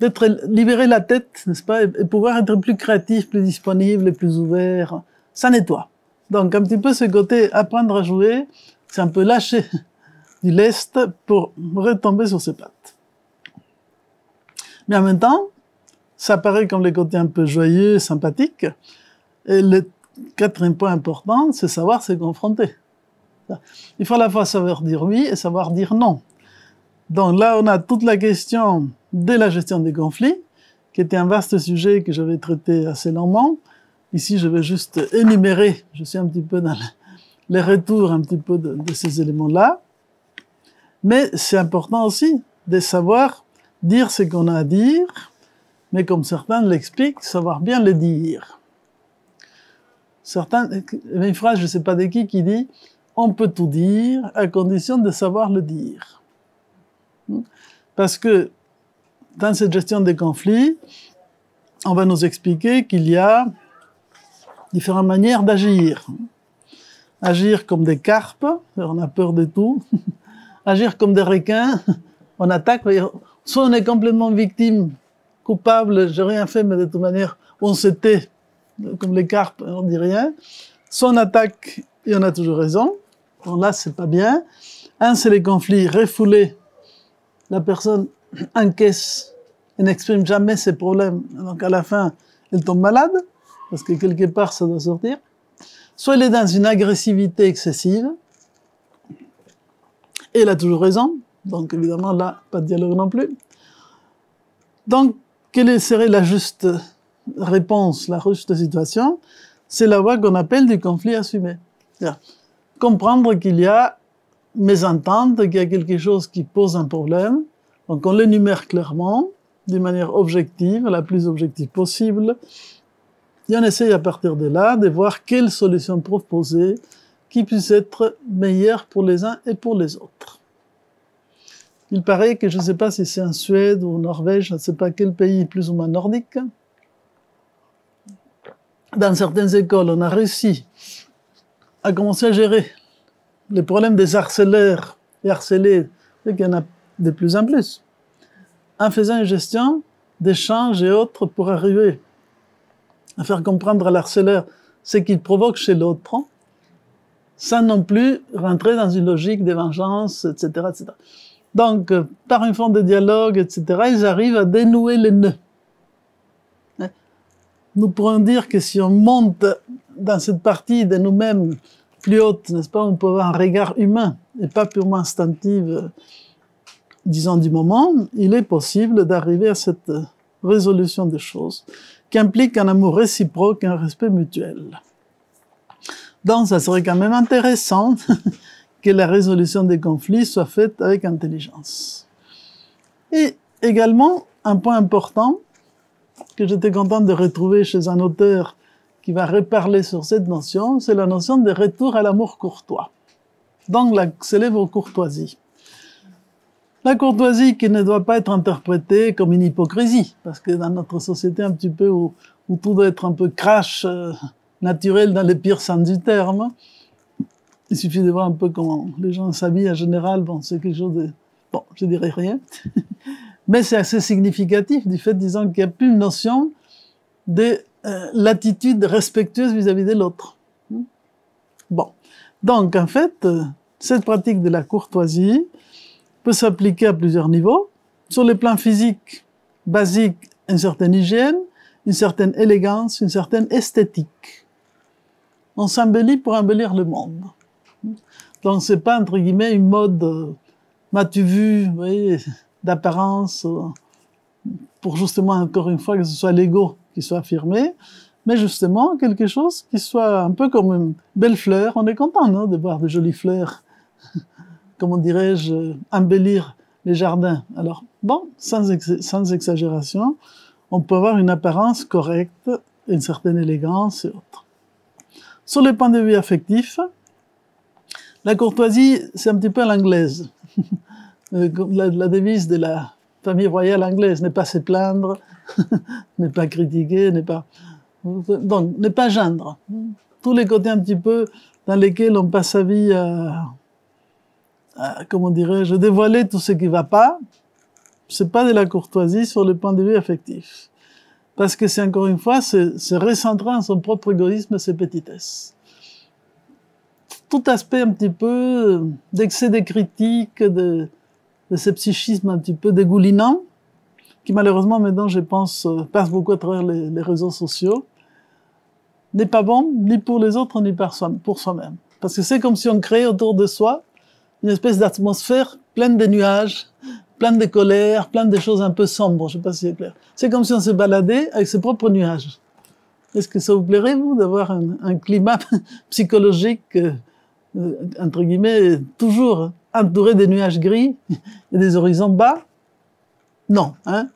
[SPEAKER 1] d'être libérer la tête, n'est-ce pas? Et pouvoir être plus créatif, plus disponible, plus ouvert. Ça nettoie. Donc, un petit peu ce côté apprendre à jouer, c'est un peu lâcher du lest pour retomber sur ses pattes. Mais en même temps, ça paraît comme les côtés un peu joyeux, sympathiques. Et le quatrième point important, c'est savoir se confronter. Il faut à la fois savoir dire oui et savoir dire non. Donc là, on a toute la question de la gestion des conflits, qui était un vaste sujet que j'avais traité assez longuement. Ici, je vais juste énumérer, je suis un petit peu dans les retours un petit peu de ces éléments-là. Mais c'est important aussi de savoir dire ce qu'on a à dire, mais comme certains l'expliquent, savoir bien le dire. Une phrase, je ne sais pas de qui dit « On peut tout dire à condition de savoir le dire ». Parce que dans cette gestion des conflits, on va nous expliquer qu'il y a différentes manières d'agir. Agir comme des carpes, on a peur de tout. Agir comme des requins, on attaque. Soit on est complètement victime, coupable, j'ai rien fait, mais de toute manière, on se tait, comme les carpes, on dit rien. Soit on attaque et on a toujours raison. Donc là, c'est pas bien. Un, c'est les conflits refoulés. La personne encaisse et n'exprime jamais ses problèmes. Donc à la fin, elle tombe malade, parce que quelque part, ça doit sortir. Soit elle est dans une agressivité excessive, et elle a toujours raison. Donc évidemment, là, pas de dialogue non plus. Donc, quelle serait la juste réponse, la juste situation? C'est la voie qu'on appelle du conflit assumé. Comprendre qu'il y a mésentente, qu'il y a quelque chose qui pose un problème. Donc on l'énumère clairement, d'une manière objective, la plus objective possible. Et on essaye à partir de là de voir quelle solution proposer qui puisse être meilleure pour les uns et pour les autres. Il paraît que, je ne sais pas si c'est en Suède ou en Norvège, je ne sais pas quel pays plus ou moins nordique, dans certaines écoles, on a réussi à commencer à gérer les problèmes des harceleurs et harcelés, et qu'il y en a de plus en plus, en faisant une gestion d'échanges et autres pour arriver à faire comprendre à l'harceleur ce qu'il provoque chez l'autre, sans non plus rentrer dans une logique de vengeance, etc., etc. Donc, par une forme de dialogue, etc., ils arrivent à dénouer les nœuds. Nous pourrons dire que si on monte dans cette partie de nous-mêmes plus haute, n'est-ce pas, on peut avoir un regard humain et pas purement instinctif, disons, du moment, il est possible d'arriver à cette résolution des choses qui implique un amour réciproque et un respect mutuel. Donc, ça serait quand même intéressant que la résolution des conflits soit faite avec intelligence. Et également, un point important que j'étais content de retrouver chez un auteur qui va reparler sur cette notion, c'est la notion de retour à l'amour courtois. Donc la célèbre courtoisie. La courtoisie qui ne doit pas être interprétée comme une hypocrisie, parce que dans notre société un petit peu où tout doit être un peu crash, naturel dans les pires sens du terme, il suffit de voir un peu comment les gens s'habillent en général, bon, c'est quelque chose de... Bon, je dirais rien, mais c'est assez significatif du fait, disons, qu'il n'y a plus une notion de l'attitude respectueuse vis-à-vis de l'autre. Bon, donc en fait, cette pratique de la courtoisie peut s'appliquer à plusieurs niveaux. Sur le plan physique, basique, une certaine hygiène, une certaine élégance, une certaine esthétique. On s'embellit pour embellir le monde. Donc c'est pas, entre guillemets, une mode, m'as-tu vu, vous voyez, d'apparence, pour justement, encore une fois, que ce soit l'ego qui soit affirmé, mais justement, quelque chose qui soit un peu comme une belle fleur. On est content, non, de voir de jolies fleurs, comment dirais-je, embellir les jardins. Alors, bon, sans exagération, on peut avoir une apparence correcte, une certaine élégance et autres. Sur le point de vue affectif, la courtoisie, c'est un petit peu à l'anglaise. La devise de la famille royale anglaise, n'est pas se plaindre, n'est pas critiquer, donc, n'est pas geindre. Tous les côtés un petit peu dans lesquels on passe sa vie à comment dirais-je, dévoiler tout ce qui va pas, c'est pas de la courtoisie sur le point de vue affectif. Parce que c'est encore une fois, c'est recentrer en son propre égoïsme et ses petitesses. Tout aspect un petit peu d'excès de critique, de ce psychisme un petit peu dégoulinant, qui malheureusement maintenant, je pense, passe beaucoup à travers les réseaux sociaux, n'est pas bon ni pour les autres ni pour soi-même. Parce que c'est comme si on créait autour de soi une espèce d'atmosphère pleine de nuages, pleine de colère, pleine de choses un peu sombres, je ne sais pas si c'est clair. C'est comme si on se baladait avec ses propres nuages. Est-ce que ça vous plairait, vous, d'avoir un climat psychologique, entre guillemets, toujours entouré des nuages gris et des horizons bas? Non, hein?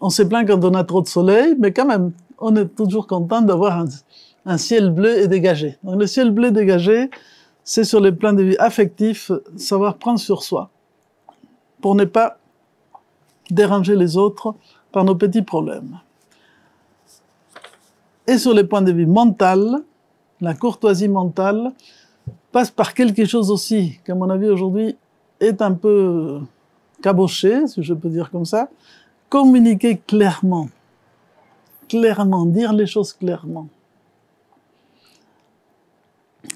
[SPEAKER 1] On se plaint quand on a trop de soleil, mais quand même, on est toujours content d'avoir un ciel bleu et dégagé. Donc le ciel bleu dégagé, c'est sur le plan de vue affectif, savoir prendre sur soi, pour ne pas déranger les autres par nos petits problèmes. Et sur le point de vue mental, la courtoisie mentale passe par quelque chose aussi, qu'à mon avis aujourd'hui est un peu caboché, si je peux dire comme ça, communiquer clairement, dire les choses clairement.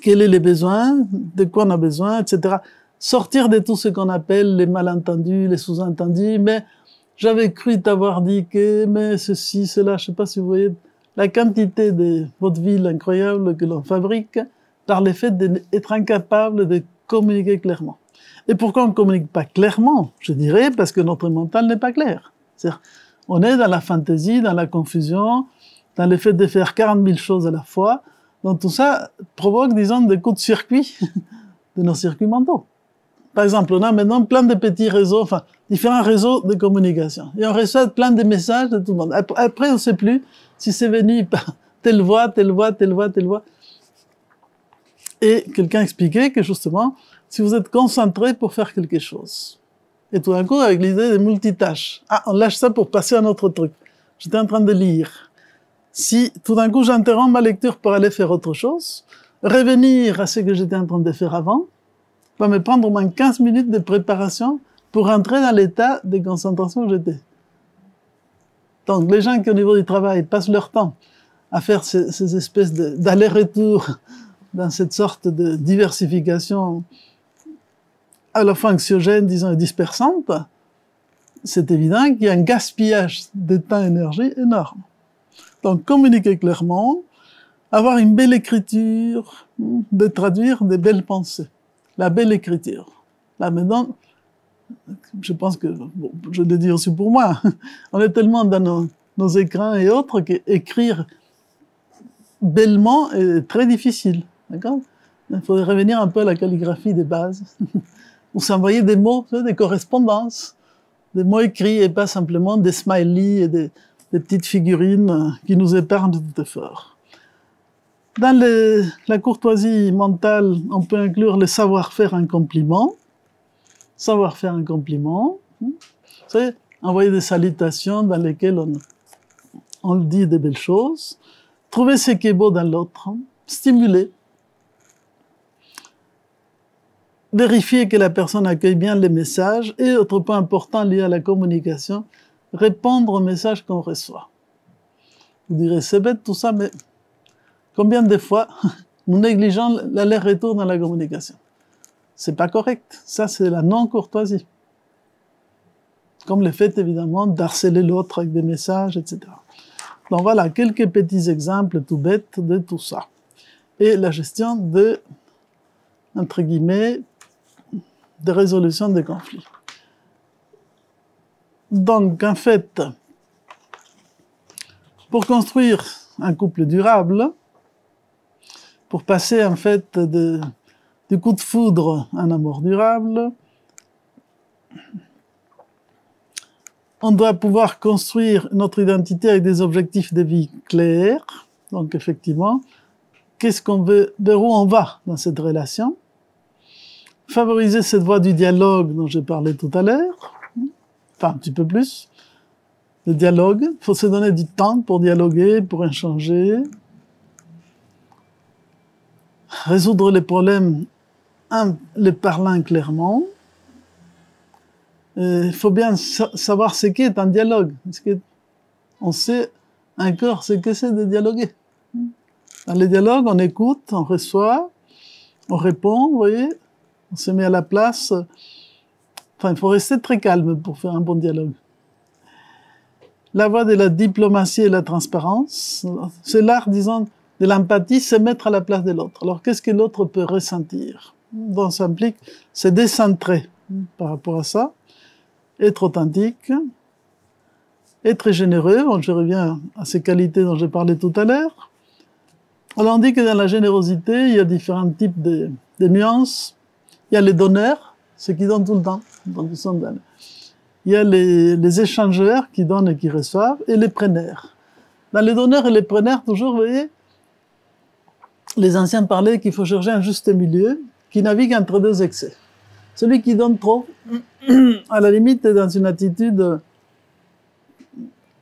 [SPEAKER 1] Quels sont les besoins, de quoi on a besoin, etc. Sortir de tout ce qu'on appelle les malentendus, les sous-entendus, mais j'avais cru t'avoir dit que, mais ceci, cela, je ne sais pas si vous voyez la quantité de vaudeville incroyable que l'on fabrique par le fait d'être incapable de communiquer clairement. Et pourquoi on ne communique pas clairement? Je dirais parce que notre mental n'est pas clair. C'est-à-dire, on est dans la fantaisie, dans la confusion, dans le fait de faire 40 000 choses à la fois. Donc tout ça provoque, disons, des coups de circuit de nos circuits mentaux. Par exemple, on a maintenant plein de petits réseaux, enfin, différents réseaux de communication. Et on reçoit plein de messages de tout le monde. Après, on ne sait plus si c'est venu par telle voix, telle voix, telle voix, telle voix. Et quelqu'un expliquait que justement, si vous êtes concentré pour faire quelque chose, et tout d'un coup, avec l'idée de multitâche, on lâche ça pour passer à un autre truc. J'étais en train de lire. Si tout d'un coup j'interromps ma lecture pour aller faire autre chose, revenir à ce que j'étais en train de faire avant, va me prendre au moins 15 minutes de préparation pour entrer dans l'état de concentration où j'étais. Donc les gens qui au niveau du travail passent leur temps à faire ces espèces d'aller-retour dans cette sorte de diversification à la fois anxiogène, disons, et dispersante, c'est évident qu'il y a un gaspillage de temps et d'énergie énorme. Donc, communiquer clairement, avoir une belle écriture, de traduire des belles pensées. La belle écriture. Là, maintenant, je pense que, bon, je le dis aussi pour moi, on est tellement dans nos écrans et autres qu'écrire bellement est très difficile. D'accord? Il faudrait revenir un peu à la calligraphie des bases, où s'envoyer des mots, des correspondances, des mots écrits et pas simplement des smileys et des petites figurines qui nous épargnent de tout effort. Dans la courtoisie mentale, on peut inclure le savoir-faire un compliment. Savoir-faire un compliment. Vous savez, envoyer des salutations dans lesquelles on dit des belles choses. Trouver ce qui est beau dans l'autre. Stimuler. Vérifier que la personne accueille bien les messages. Et autre point important lié à la communication, répondre aux messages qu'on reçoit. Vous direz, c'est bête tout ça, mais combien de fois nous négligeons l'aller-retour dans la communication? C'est pas correct. Ça, c'est la non-courtoisie. Comme le fait, évidemment, d'harceler l'autre avec des messages, etc. Donc voilà, quelques petits exemples tout bêtes de tout ça. Et la gestion de, entre guillemets, de résolution des conflits. Donc, en fait, pour construire un couple durable, pour passer, en fait, du coup de foudre à un amour durable, on doit pouvoir construire notre identité avec des objectifs de vie clairs. Donc, effectivement, qu'est-ce qu'on veut, vers où on va dans cette relation? Favoriser cette voie du dialogue dont j'ai parlé tout à l'heure, enfin un petit peu plus. Le dialogue, il faut se donner du temps pour dialoguer, pour échanger. Résoudre les problèmes en les parlant clairement. Il faut bien savoir ce qu'est un dialogue. Parce que on sait encore ce que c'est de dialoguer. Dans les dialogues, on écoute, on reçoit, on répond, vous voyez, on se met à la place. Enfin, il faut rester très calme pour faire un bon dialogue. La voie de la diplomatie et la transparence, c'est l'art, disons, de l'empathie, se mettre à la place de l'autre. Alors, qu'est-ce que l'autre peut ressentir? Donc, ça implique se décentrer par rapport à ça, être authentique, être généreux. Bon, je reviens à ces qualités dont j'ai parlé tout à l'heure. Alors, on dit que dans la générosité, il y a différents types de nuances. Il y a les donneurs, ceux qui donnent tout le temps. Donc, ils sont dans... Il y a les échangeurs qui donnent et qui reçoivent, et les preneurs. Dans les donneurs et les preneurs, toujours, vous voyez, les anciens parlaient qu'il faut chercher un juste milieu qui navigue entre deux excès. Celui qui donne trop, à la limite, est dans une attitude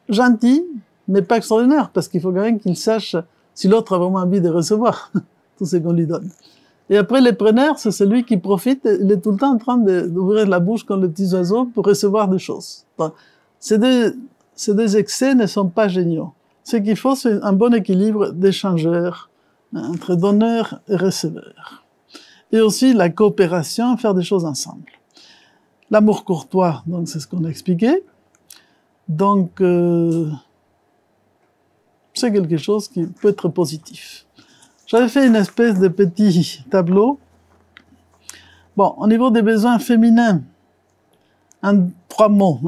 [SPEAKER 1] gentille, mais pas extraordinaire, parce qu'il faut quand même qu'il sache si l'autre a vraiment envie de recevoir tout ce qu'on lui donne. Et après, les preneurs, c'est celui qui profite, il est tout le temps en train d'ouvrir la bouche comme le petit oiseau pour recevoir des choses. Donc, ces deux excès ne sont pas géniaux. Ce qu'il faut, c'est un bon équilibre d'échangeurs, entre donneurs et receveurs. Et aussi la coopération, faire des choses ensemble. L'amour courtois, donc c'est ce qu'on a expliqué. Donc, c'est quelque chose qui peut être positif. J'avais fait une espèce de petit tableau. Bon, au niveau des besoins féminins, en 3 mots,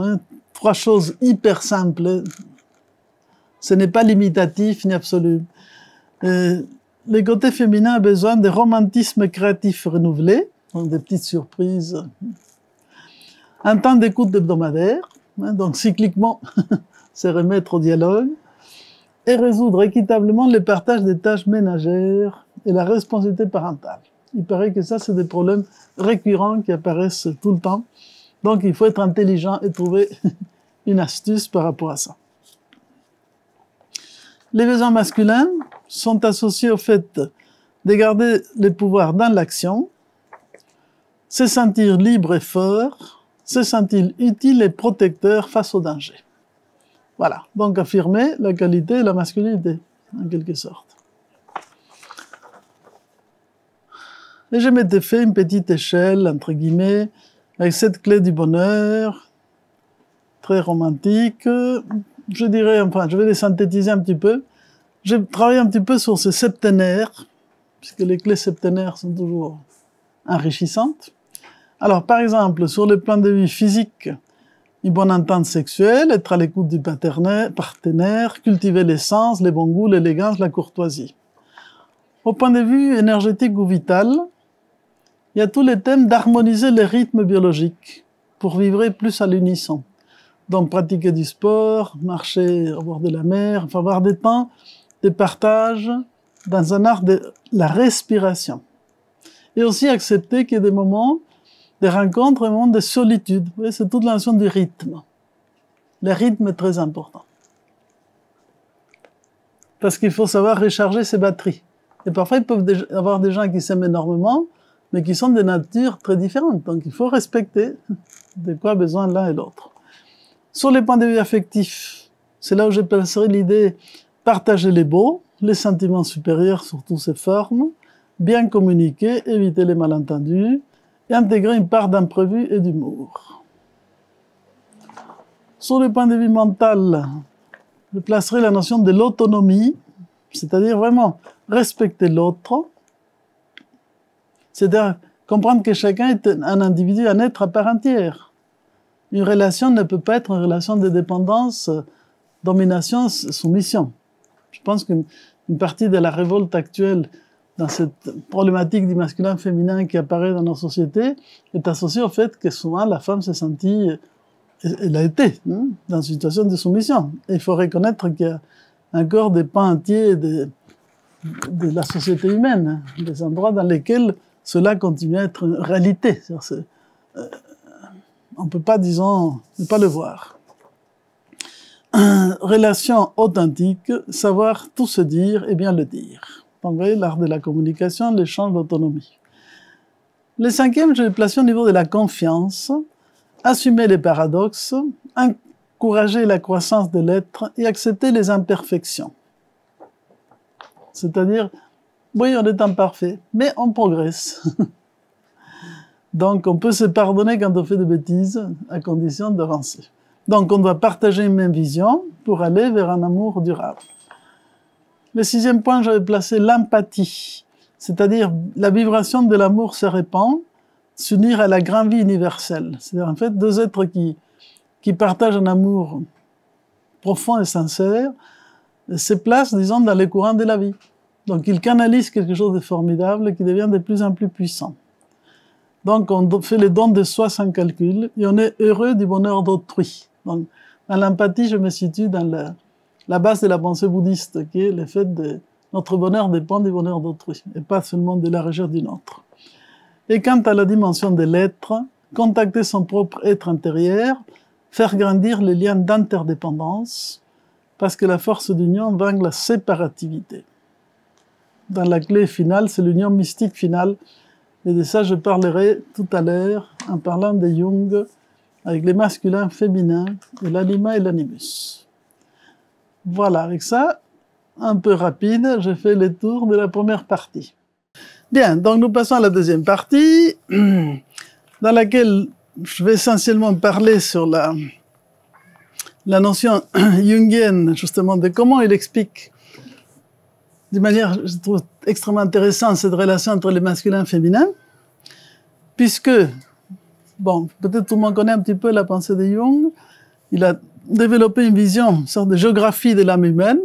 [SPEAKER 1] 3 choses hyper simples. Ce n'est pas limitatif ni absolu. Le côté féminin a besoin de romantisme créatif renouvelé, donc des petites surprises. Un temps d'écoute hebdomadaire, donc cycliquement, se remettre au dialogue. Et résoudre équitablement le partage des tâches ménagères et la responsabilité parentale. Il paraît que ça, c'est des problèmes récurrents qui apparaissent tout le temps. Donc, il faut être intelligent et trouver une astuce par rapport à ça. Les besoins masculins sont associés au fait de garder le pouvoir dans l'action, se sentir libre et fort, se sentir utile et protecteur face au danger. Voilà, donc affirmer la qualité et la masculinité, en quelque sorte. Et je m'étais fait une petite échelle, entre guillemets, avec 7 clés du bonheur, très romantique. Je dirais, enfin, je vais les synthétiser un petit peu. J'ai travaillé un petit peu sur ces septénaires, puisque les clés septénaires sont toujours enrichissantes. Alors, par exemple, sur le plan de vue physique, une bonne entente sexuelle, être à l'écoute du partenaire, cultiver les sens, les bons goûts, l'élégance, la courtoisie. Au point de vue énergétique ou vital, il y a tous les thèmes d'harmoniser les rythmes biologiques pour vivre plus à l'unisson. Donc pratiquer du sport, marcher au bord de la mer, enfin avoir des temps de partage dans un art de la respiration. Et aussi accepter qu'il y ait des moments de rencontres, des moments de solitude. Vous voyez, c'est toute la notion du rythme. Le rythme est très important. Parce qu'il faut savoir recharger ses batteries. Et parfois, il peut y avoir des gens qui s'aiment énormément, mais qui sont de nature très différentes. Donc, il faut respecter de quoi a besoin l'un et l'autre. Sur les points de vue affectifs, c'est là où je placerai l'idée partager les beaux, les sentiments supérieurs sous toutes ces formes, bien communiquer, éviter les malentendus et intégrer une part d'imprévu et d'humour. Sur le point de vue mental, je placerai la notion de l'autonomie, c'est-à-dire vraiment respecter l'autre, c'est-à-dire comprendre que chacun est un individu, un être à part entière. Une relation ne peut pas être une relation de dépendance, domination, soumission. Je pense qu'une partie de la révolte actuelle dans cette problématique du masculin-féminin qui apparaît dans nos sociétés est associée au fait que souvent la femme s'est sentie, elle a été dans une situation de soumission. Et il faut reconnaître qu'il y a encore des pans entiers de la société humaine, des endroits dans lesquels cela continue à être une réalité. On ne peut pas, disons, ne pas le voir. Relation authentique, savoir tout se dire et bien le dire. Donc, vous voyez, l'art de la communication, l'échange, l'autonomie. Le cinquième, je l'ai placé au niveau de la confiance, assumer les paradoxes, encourager la croissance de l'être et accepter les imperfections. C'est-à-dire, oui, on est imparfait, mais on progresse. Donc, on peut se pardonner quand on fait des bêtises, à condition de avancer. Donc, on doit partager une même vision pour aller vers un amour durable. Le sixième point, j'avais placé l'empathie, c'est-à-dire la vibration de l'amour se répand, s'unir à la grande vie universelle. C'est-à-dire, en fait, deux êtres qui partagent un amour profond et sincère, se placent, disons, dans les courants de la vie. Donc, ils canalisent quelque chose de formidable qui devient de plus en plus puissant. Donc, on fait les dons de soi sans calcul et on est heureux du bonheur d'autrui. Donc, dans l'empathie, je me situe dans la base de la pensée bouddhiste, qui est le fait de notre bonheur dépend du bonheur d'autrui, et pas seulement de la recherche d'une autre. Et quant à la dimension de l'être, contacter son propre être intérieur, faire grandir les liens d'interdépendance, parce que la force d'union vainc la séparativité. Dans la clé finale, c'est l'union mystique finale. Et de ça, je parlerai tout à l'heure en parlant de Jung avec les masculins féminins et l'anima et l'animus. Voilà, avec ça, un peu rapide, j'ai fait le tour de la première partie. Bien, donc nous passons à la deuxième partie, dans laquelle je vais essentiellement parler sur la notion jungienne, justement, de comment il explique d'une manière, je trouve, extrêmement intéressante cette relation entre les masculins et les féminins, puisque, bon, peut-être tout le monde connaît un petit peu la pensée de Jung, il a développé une vision, une sorte de géographie de l'âme humaine,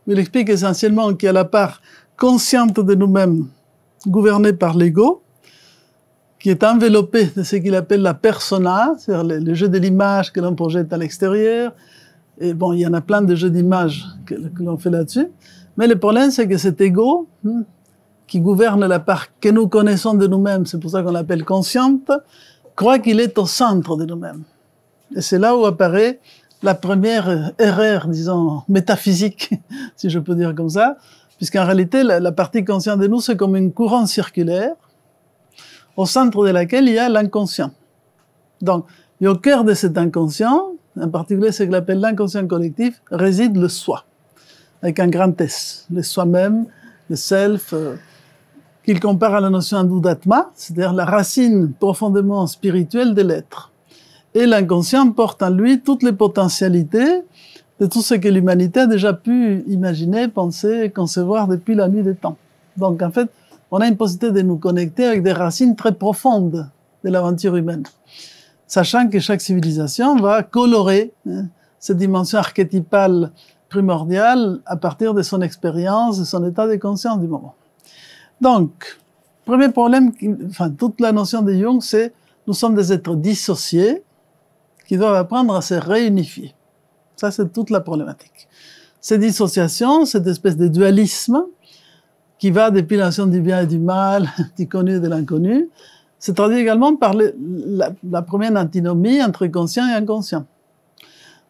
[SPEAKER 1] où il explique essentiellement qu'il y a la part consciente de nous-mêmes, gouvernée par l'ego, qui est enveloppée de ce qu'il appelle la persona, c'est-à-dire le jeu de l'image que l'on projette à l'extérieur. Et bon, il y en a plein de jeux d'images que l'on fait là-dessus. Mais le problème, c'est que cet ego, qui gouverne la part que nous connaissons de nous-mêmes, c'est pour ça qu'on l'appelle consciente, croit qu'il est au centre de nous-mêmes. Et c'est là où apparaît la première erreur, disons, métaphysique, si je peux dire comme ça, puisqu'en réalité, la partie consciente de nous, c'est comme une couronne circulaire, au centre de laquelle il y a l'inconscient. Donc, et au cœur de cet inconscient, en particulier ce qu'il appelle l'inconscient collectif, réside le soi, avec un grand S, le soi-même, le self, qu'il compare à la notion d'Atma, c'est-à-dire la racine profondément spirituelle de l'être. Et l'inconscient porte en lui toutes les potentialités de tout ce que l'humanité a déjà pu imaginer, penser, concevoir depuis la nuit des temps. Donc en fait, on a une possibilité de nous connecter avec des racines très profondes de l'aventure humaine, sachant que chaque civilisation va colorer cette dimension archétypale primordiale à partir de son expérience, de son état de conscience du moment. Donc, premier problème, enfin, toute la notion de Jung, c'est nous sommes des êtres dissociés qui doivent apprendre à se réunifier. Ça, c'est toute la problématique. Ces dissociations, cette espèce de dualisme qui va depuis la notion du bien et du mal, du connu et de l'inconnu, se traduit également par la première antinomie entre conscient et inconscient.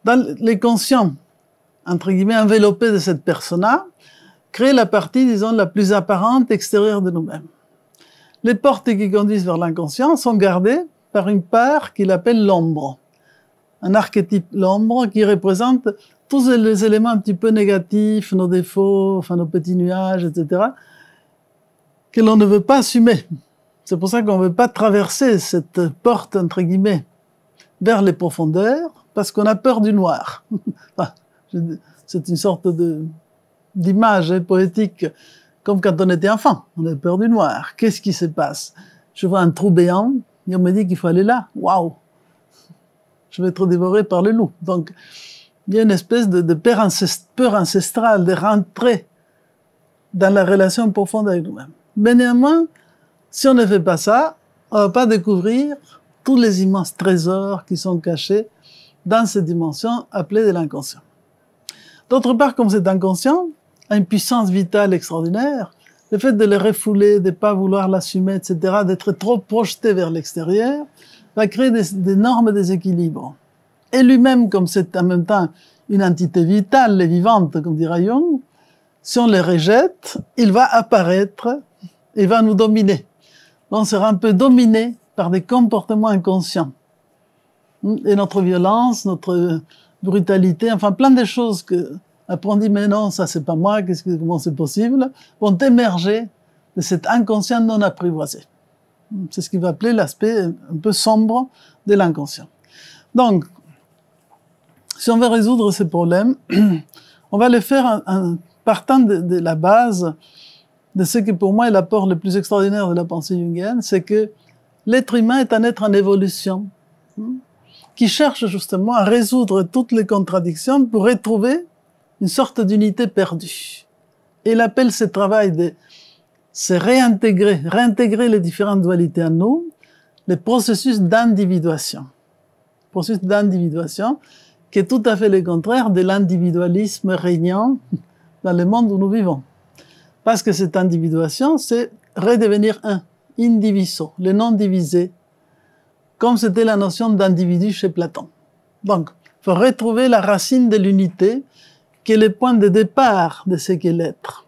[SPEAKER 1] Dans les conscients, entre guillemets, enveloppés de cette persona, créent la partie, disons, la plus apparente extérieure de nous-mêmes. Les portes qui conduisent vers l'inconscient sont gardées par une part qu'il appelle l'ombre. Un archétype, l'ombre, qui représente tous les éléments un petit peu négatifs, nos défauts, enfin nos petits nuages, etc., que l'on ne veut pas assumer. C'est pour ça qu'on ne veut pas traverser cette porte, entre guillemets, vers les profondeurs, parce qu'on a peur du noir. Enfin, c'est une sorte d'image poétique, comme quand on était enfant. On a peur du noir. Qu'est-ce qui se passe? Je vois un trou béant, et on me dit qu'il faut aller là. Waouh! Je vais être dévoré par le loup. Donc, il y a une espèce de peur ancestrale, de rentrer dans la relation profonde avec nous-mêmes. Mais néanmoins, si on ne fait pas ça, on ne va pas découvrir tous les immenses trésors qui sont cachés dans cette dimension appelée de l'inconscient. D'autre part, comme cet inconscient a une puissance vitale extraordinaire, le fait de le refouler, de ne pas vouloir l'assumer, etc., d'être trop projeté vers l'extérieur, va créer d'énormes déséquilibres. Et lui-même, comme c'est en même temps une entité vitale et vivante, comme dira Jung, si on le rejette, il va apparaître et va nous dominer. On sera un peu dominé par des comportements inconscients. Et notre violence, notre brutalité, enfin plein de choses que, après on dit, mais non, ça c'est pas moi, comment c'est possible, vont émerger de cet inconscient non apprivoisé. C'est ce qu'il va appeler l'aspect un peu sombre de l'inconscient. Donc, si on veut résoudre ces problèmes, on va le faire en partant de la base de ce qui pour moi est l'apport le plus extraordinaire de la pensée jungienne, c'est que l'être humain est un être en évolution, qui cherche justement à résoudre toutes les contradictions pour retrouver une sorte d'unité perdue. Et il appelle ce travail de se réintégrer les différentes dualités en nous, le processus d'individuation. Processus d'individuation qui est tout à fait le contraire de l'individualisme régnant dans le monde où nous vivons. Parce que cette individuation, c'est redevenir un, indiviso, le non divisé, comme c'était la notion d'individu chez Platon. Donc, il faut retrouver la racine de l'unité, qui est le point de départ de ce qu'est l'être.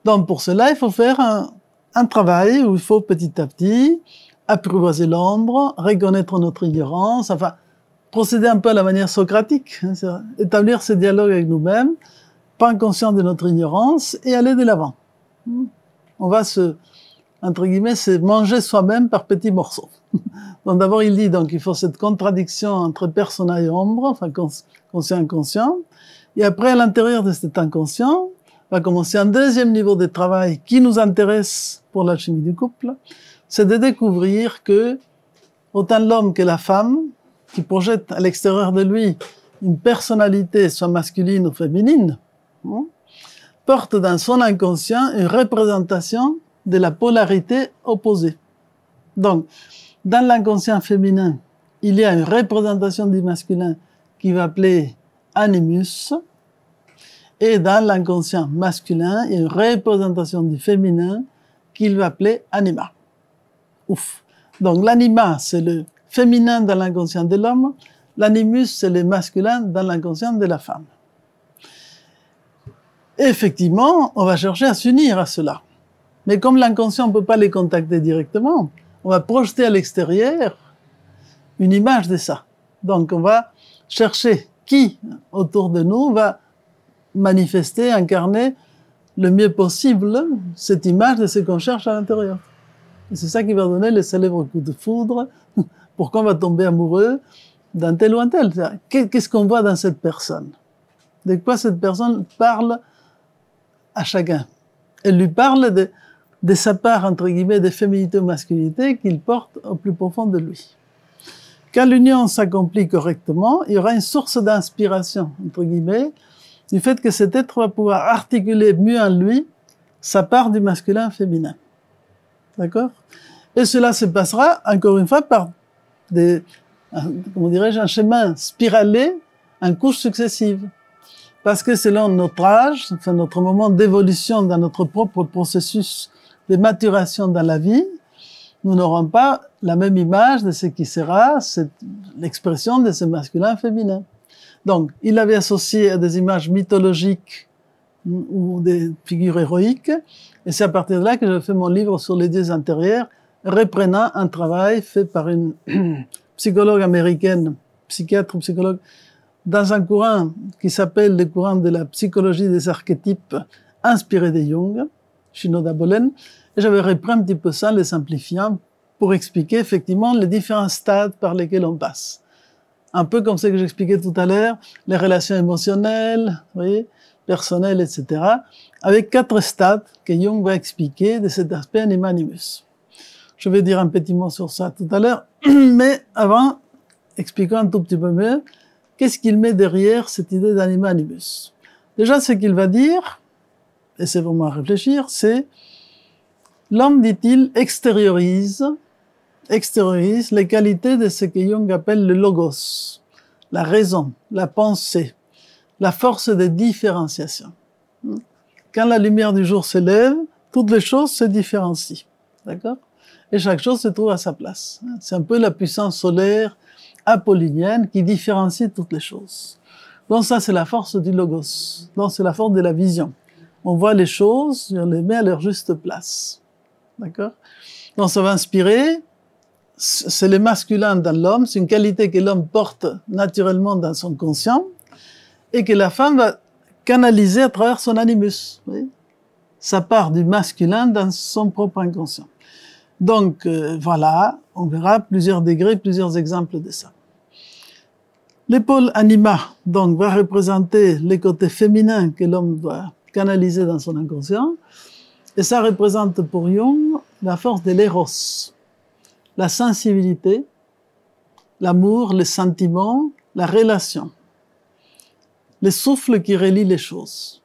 [SPEAKER 1] Donc, pour cela, il faut faire un travail où il faut petit à petit apprivoiser l'ombre, reconnaître notre ignorance, enfin, procéder un peu à la manière socratique, hein, établir ce dialogue avec nous-mêmes, prendre conscience de notre ignorance et aller de l'avant. On va entre guillemets, se manger soi-même par petits morceaux. Donc d'abord, il dit, donc il faut cette contradiction entre persona et ombre, enfin conscient inconscient, et après, à l'intérieur de cet inconscient, va commencer un deuxième niveau de travail qui nous intéresse pour l'alchimie du couple, c'est de découvrir que autant l'homme que la femme, qui projette à l'extérieur de lui une personnalité, soit masculine ou féminine, porte dans son inconscient une représentation de la polarité opposée. Donc, dans l'inconscient féminin, il y a une représentation du masculin qui va appeler animus, et dans l'inconscient masculin, il y a une représentation du féminin qu'il va appeler anima. Ouf. Donc l'anima, c'est le féminin dans l'inconscient de l'homme, l'animus, c'est le masculin dans l'inconscient de la femme. Et effectivement, on va chercher à s'unir à cela. Mais comme l'inconscient ne peut pas les contacter directement, on va projeter à l'extérieur une image de ça. Donc on va chercher qui, autour de nous, va manifester, incarner le mieux possible cette image de ce qu'on cherche à l'intérieur. Et c'est ça qui va donner le célèbre coup de foudre, pourquoi on va tomber amoureux d'un tel ou un tel. Qu'est-ce qu'on voit dans cette personne? De quoi cette personne parle à chacun? Elle lui parle de sa part, entre guillemets, de féminité ou masculinité qu'il porte au plus profond de lui. Quand l'union s'accomplit correctement, il y aura une source d'inspiration, entre guillemets, du fait que cet être va pouvoir articuler mieux en lui ça part du masculin féminin. D'accord? Et cela se passera, encore une fois, par comment dirais-je, un chemin spiralé en couches successives. Parce que selon notre âge, enfin notre moment d'évolution dans notre propre processus de maturation dans la vie, nous n'aurons pas la même image de ce qui sera l'expression de ce masculin féminin. Donc, il avait associé à des images mythologiques ou des figures héroïques, et c'est à partir de là que j'ai fait mon livre sur les dieux intérieurs, reprenant un travail fait par une psychologue américaine, psychiatre ou psychologue, dans un courant qui s'appelle le courant de la psychologie des archétypes inspiré de Jung, Shinoda Bolen, et j'avais repris un petit peu ça, les simplifiant, pour expliquer effectivement les différents stades par lesquels on passe. Un peu comme ce que j'expliquais tout à l'heure, les relations émotionnelles, vous voyez, personnelles, etc., avec 4 stades que Jung va expliquer de cet aspect anima animus. Je vais dire un petit mot sur ça tout à l'heure, mais avant, expliquons un tout petit peu mieux qu'est-ce qu'il met derrière cette idée d'anima animus. Déjà, ce qu'il va dire, et c'est vraiment à réfléchir, c'est l'homme, dit-il, extériorise les qualités de ce que Jung appelle le logos, la raison, la pensée, la force de différenciation. Quand la lumière du jour se lève, toutes les choses se différencient. D'accord? Et chaque chose se trouve à sa place. C'est un peu la puissance solaire apollinienne qui différencie toutes les choses. Donc ça, c'est la force du logos. Donc c'est la force de la vision. On voit les choses, on les met à leur juste place. D'accord? Donc ça va inspirer, c'est le masculin dans l'homme, c'est une qualité que l'homme porte naturellement dans son conscient et que la femme va canaliser à travers son animus. Oui? Ça part du masculin dans son propre inconscient. Donc voilà, on verra plusieurs degrés, plusieurs exemples de ça. L'épaule anima, donc, va représenter les côtés féminins que l'homme doit canaliser dans son inconscient, et ça représente pour Jung la force de l'éros, la sensibilité, l'amour, les sentiments, la relation, le souffle qui relie les choses.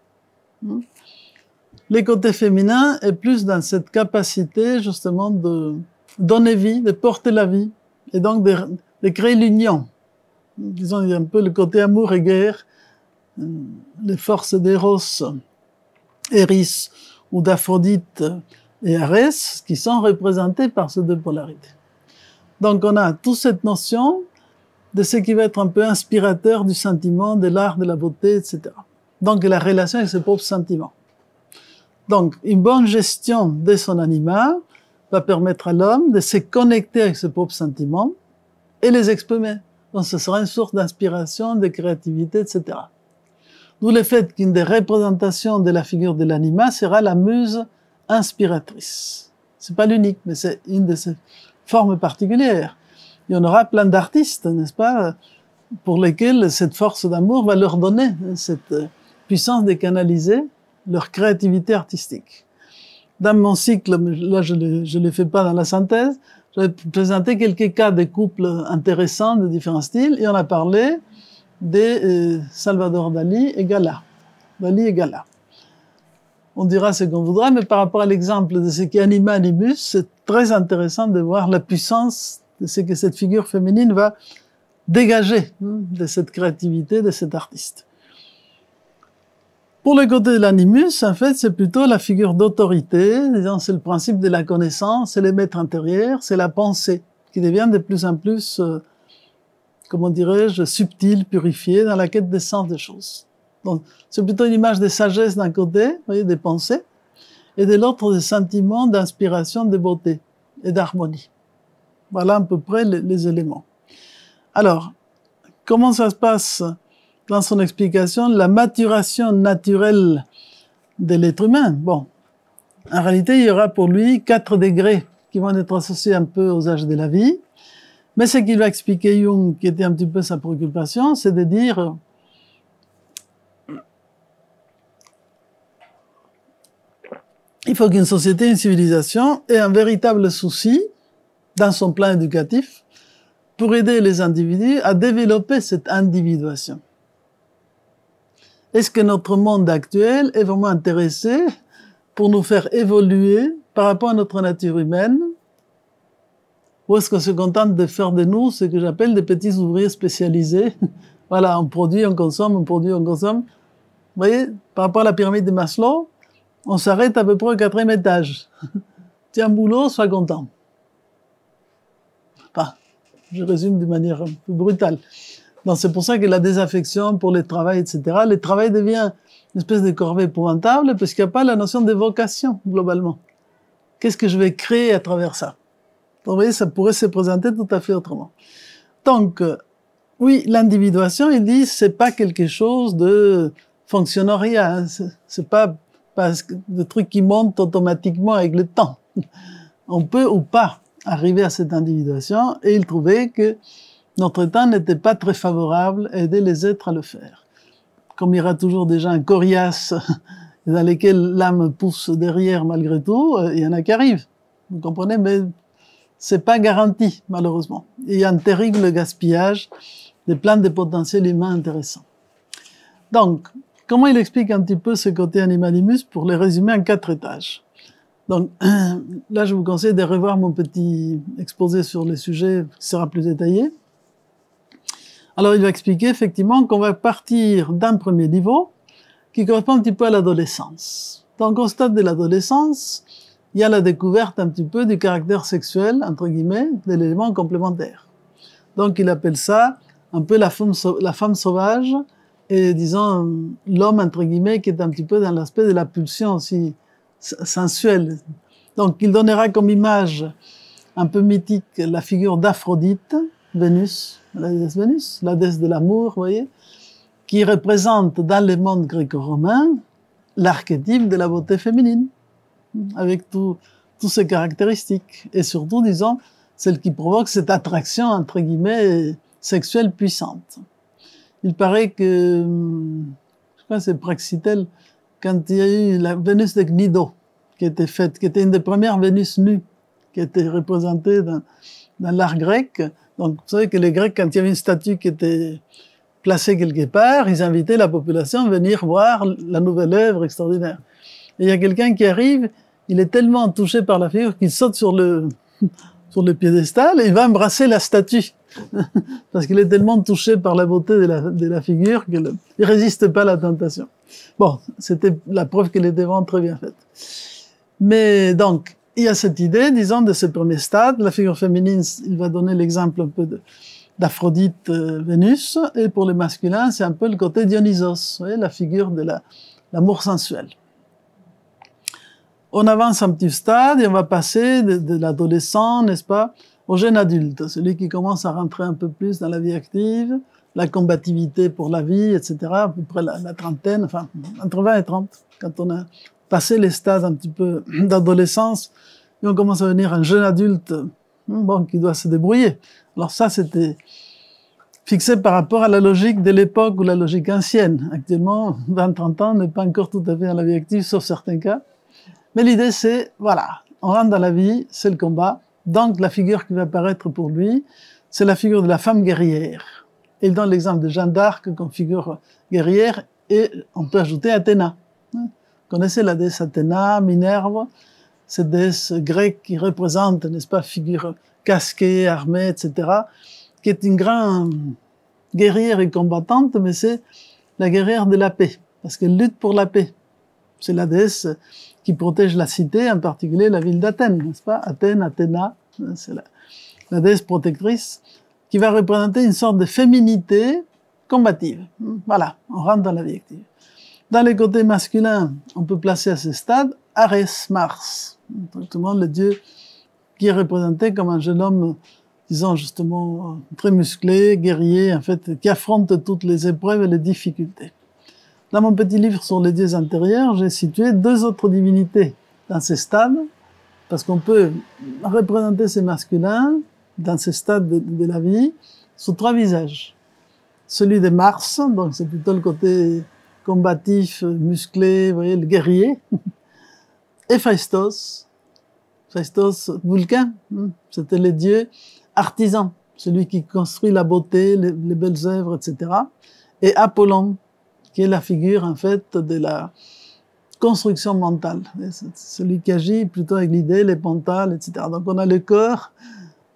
[SPEAKER 1] Le côté féminin est plus dans cette capacité justement de donner vie, de porter la vie, et donc de créer l'union. Disons, il y a un peu le côté amour et guerre, les forces d'Eros, Eris, ou d'Aphrodite et Arès, qui sont représentées par ces 2 polarités. Donc on a toute cette notion de ce qui va être un peu inspirateur du sentiment, de l'art, de la beauté, etc. Donc la relation avec ses propres sentiments. Donc une bonne gestion de son anima va permettre à l'homme de se connecter avec ses propres sentiments et les exprimer. Donc ce sera une source d'inspiration, de créativité, etc. D'où le fait qu'une des représentations de la figure de l'anima sera la muse inspiratrice. C'est pas l'unique, mais c'est une de ses formes particulières. Il y en aura plein d'artistes, n'est-ce pas, pour lesquels cette force d'amour va leur donner cette puissance de canaliser leur créativité artistique. Dans mon cycle, là je ne le fais pas dans la synthèse, j'avais présenté quelques cas de couples intéressants de différents styles et on a parlé de Salvador Dali et Gala. Dali et Gala. On dira ce qu'on voudra, mais par rapport à l'exemple de ce qui anima animus, c'est très intéressant de voir la puissance de ce que cette figure féminine va dégager de cette créativité de cet artiste. Pour le côté de l'animus, en fait, c'est plutôt la figure d'autorité, c'est le principe de la connaissance, c'est le maître intérieur, c'est la pensée, qui devient de plus en plus, comment dirais-je, subtile, purifiée, dans la quête des sens des choses. Donc, c'est plutôt une image de sagesse d'un côté, vous voyez, des pensées, et de l'autre, des sentiments d'inspiration, de beauté et d'harmonie. Voilà à peu près les éléments. Alors, comment ça se passe dans son explication, la maturation naturelle de l'être humain? Bon, en réalité, il y aura pour lui 4 degrés qui vont être associés un peu aux âges de la vie. Mais ce qu'il va expliquer Jung, qui était un petit peu sa préoccupation, c'est de dire il faut qu'une société, une civilisation ait un véritable souci dans son plan éducatif pour aider les individus à développer cette individuation. Est-ce que notre monde actuel est vraiment intéressé pour nous faire évoluer par rapport à notre nature humaine, ou est-ce qu'on se contente de faire de nous ce que j'appelle des petits ouvriers spécialisés? Voilà, on produit, on consomme, on produit, on consomme. Vous voyez, par rapport à la pyramide de Maslow, on s'arrête à peu près au 4e étage. Tiens, boulot, sois content. Enfin, je résume de manière un peu brutale. Donc c'est pour ça que la désaffection pour le travail, etc., le travail devient une espèce de corvée épouvantable parce qu'il n'y a pas la notion de vocation, globalement. Qu'est-ce que je vais créer à travers ça? Donc, vous voyez, ça pourrait se présenter tout à fait autrement. Donc, oui, l'individuation, il dit, c'est pas quelque chose de fonctionnariat, hein. C'est pas des trucs qui montent automatiquement avec le temps. On peut ou pas arriver à cette individuation, et il trouvait que notre temps n'était pas très favorable à aider les êtres à le faire. Comme il y aura toujours des gens coriaces dans lesquels l'âme pousse derrière malgré tout, il y en a qui arrivent. Vous comprenez? Mais c'est pas garanti, malheureusement. Il y a un terrible gaspillage des plans de potentiel humain intéressants. Donc, comment il explique un petit peu ce côté animalimus pour les résumer en 4 étages? Donc, là, je vous conseille de revoir mon petit exposé sur le sujet qui sera plus détaillé. Alors, il va expliquer effectivement qu'on va partir d'un premier niveau qui correspond un petit peu à l'adolescence. Donc, au stade de l'adolescence, il y a la découverte un petit peu du caractère sexuel, entre guillemets, de l'élément complémentaire. Donc, il appelle ça un peu la femme sauvage et, disons, l'homme, entre guillemets, qui est un petit peu dans l'aspect de la pulsion aussi sensuelle. Donc, il donnera comme image un peu mythique la figure d'Aphrodite, Vénus, la déesse de l'amour, vous voyez, qui représente dans le monde gréco-romain l'archétype de la beauté féminine, avec toutes ses caractéristiques. Et surtout, disons, celle qui provoque cette attraction, entre guillemets, sexuelle puissante. Il paraît que, je crois que c'est Praxitèle, quand il y a eu la Vénus de Cnido, qui était faite, qui était une des premières Vénus nues, qui était représentée dans l'art grec. Donc, vous savez que les Grecs, quand il y avait une statue qui était placée quelque part, ils invitaient la population à venir voir la nouvelle œuvre extraordinaire. Et il y a quelqu'un qui arrive, il est tellement touché par la figure qu'il saute sur le piédestal et il va embrasser la statue. Parce qu'il est tellement touché par la beauté de la figure qu'il ne résiste pas à la tentation. Bon, c'était la preuve qu'elle était vraiment très bien faite. Mais donc, il y a cette idée, disons, de ce premier stade. La figure féminine, il va donner l'exemple un peu d'Aphrodite, Vénus, et pour les masculins, c'est un peu le côté Dionysos, vous voyez, la figure de l'amour sensuel. On avance un petit stade et on va passer de l'adolescent, n'est-ce pas, au jeune adulte, celui qui commence à rentrer un peu plus dans la vie active, la combativité pour la vie, etc., à peu près la trentaine, enfin, entre 20 et 30, quand on a passé les stades un petit peu d'adolescence, et on commence à devenir un jeune adulte, bon, qui doit se débrouiller. Alors ça, c'était fixé par rapport à la logique de l'époque ou la logique ancienne. Actuellement, 20-30 ans n'est pas encore tout à fait dans la vie active, sauf certains cas. Mais l'idée, c'est, voilà, on rentre dans la vie, c'est le combat. Donc, la figure qui va apparaître pour lui, c'est la figure de la femme guerrière. Il donne l'exemple de Jeanne d'Arc comme figure guerrière, et on peut ajouter Athéna. Vous connaissez la déesse Athéna, Minerve, cette déesse grecque qui représente, n'est-ce pas, figure casquée, armée, etc., qui est une grande guerrière et combattante, mais c'est la guerrière de la paix, parce qu'elle lutte pour la paix. C'est la déesse qui protège la cité, en particulier la ville d'Athènes, n'est-ce pas? Athènes, Athéna, c'est la déesse protectrice, qui va représenter une sorte de féminité combative. Voilà, on rentre dans la vie active. Dans les côtés masculins, on peut placer à ce stade Arès, Mars, exactement le dieu qui est représenté comme un jeune homme, disons justement, très musclé, guerrier, en fait, qui affronte toutes les épreuves et les difficultés. Dans mon petit livre sur les dieux intérieurs, j'ai situé 2 autres divinités dans ces stades, parce qu'on peut représenter ces masculins dans ces stades de la vie sous 3 visages. Celui de Mars, donc c'est plutôt le côté combatif, musclé, vous voyez, le guerrier, et Phaistos, Vulcain, c'était le dieu artisan, celui qui construit la beauté, les belles œuvres, etc. Et Apollon, qui est la figure, en fait, de construction mentale. C'est celui qui agit plutôt avec l'idée, les mentales, etc. Donc on a le corps,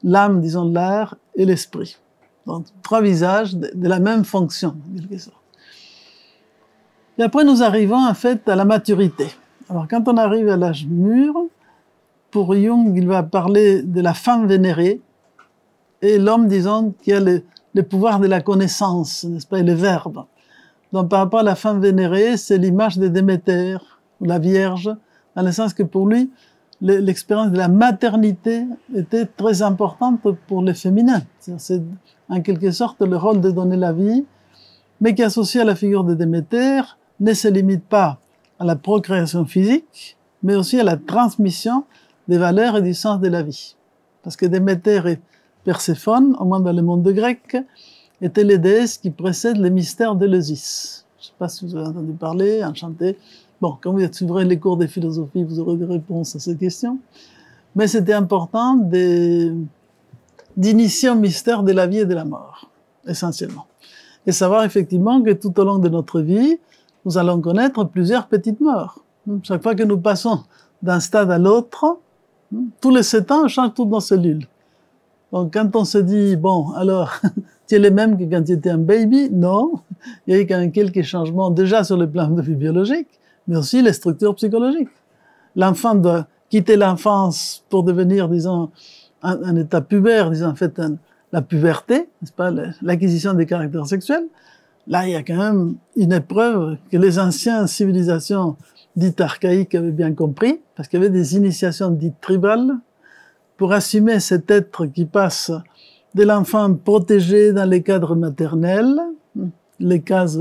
[SPEAKER 1] l'âme, disons l'art, et l'esprit. Donc 3 visages de la même fonction, en quelque sorte. Et après nous arrivons en fait à la maturité. Alors quand on arrive à l'âge mûr, pour Jung, il va parler de la femme vénérée et l'homme, disons, qui a le pouvoir de la connaissance, n'est-ce pas, et le verbe. Donc par rapport à la femme vénérée, c'est l'image de Déméter, ou la Vierge, dans le sens que pour lui, l'expérience de la maternité était très importante pour le féminin. C'est en quelque sorte le rôle de donner la vie, mais qui associé à la figure de Déméter ne se limite pas à la procréation physique, mais aussi à la transmission des valeurs et du sens de la vie. Parce que Déméter et Perséphone, au moins dans le monde grec, étaient les déesses qui précèdent les mystères d'Éleusis. Je ne sais pas si vous avez entendu parler, enchanté. Bon, quand vous suivrez les cours de philosophie, vous aurez des réponses à ces questions. Mais c'était important d'initier au mystère de la vie et de la mort, essentiellement. Et savoir effectivement que tout au long de notre vie, nous allons connaître plusieurs petites morts. Chaque fois que nous passons d'un stade à l'autre, tous les 7 ans, on change toutes nos cellules. Donc quand on se dit, bon, alors, tu es le même que quand tu étais un baby, non. Il y a eu quand même quelques changements, déjà sur le plan de vue biologique, mais aussi les structures psychologiques. L'enfant doit quitter l'enfance pour devenir, disons, un état pubère, disons, en fait, la puberté, n'est-ce pas, l'acquisition des caractères sexuels. Là, il y a quand même une épreuve que les anciennes civilisations dites archaïques avaient bien compris, parce qu'il y avait des initiations dites tribales, pour assumer cet être qui passe de l'enfant protégé dans les cadres maternels, les cases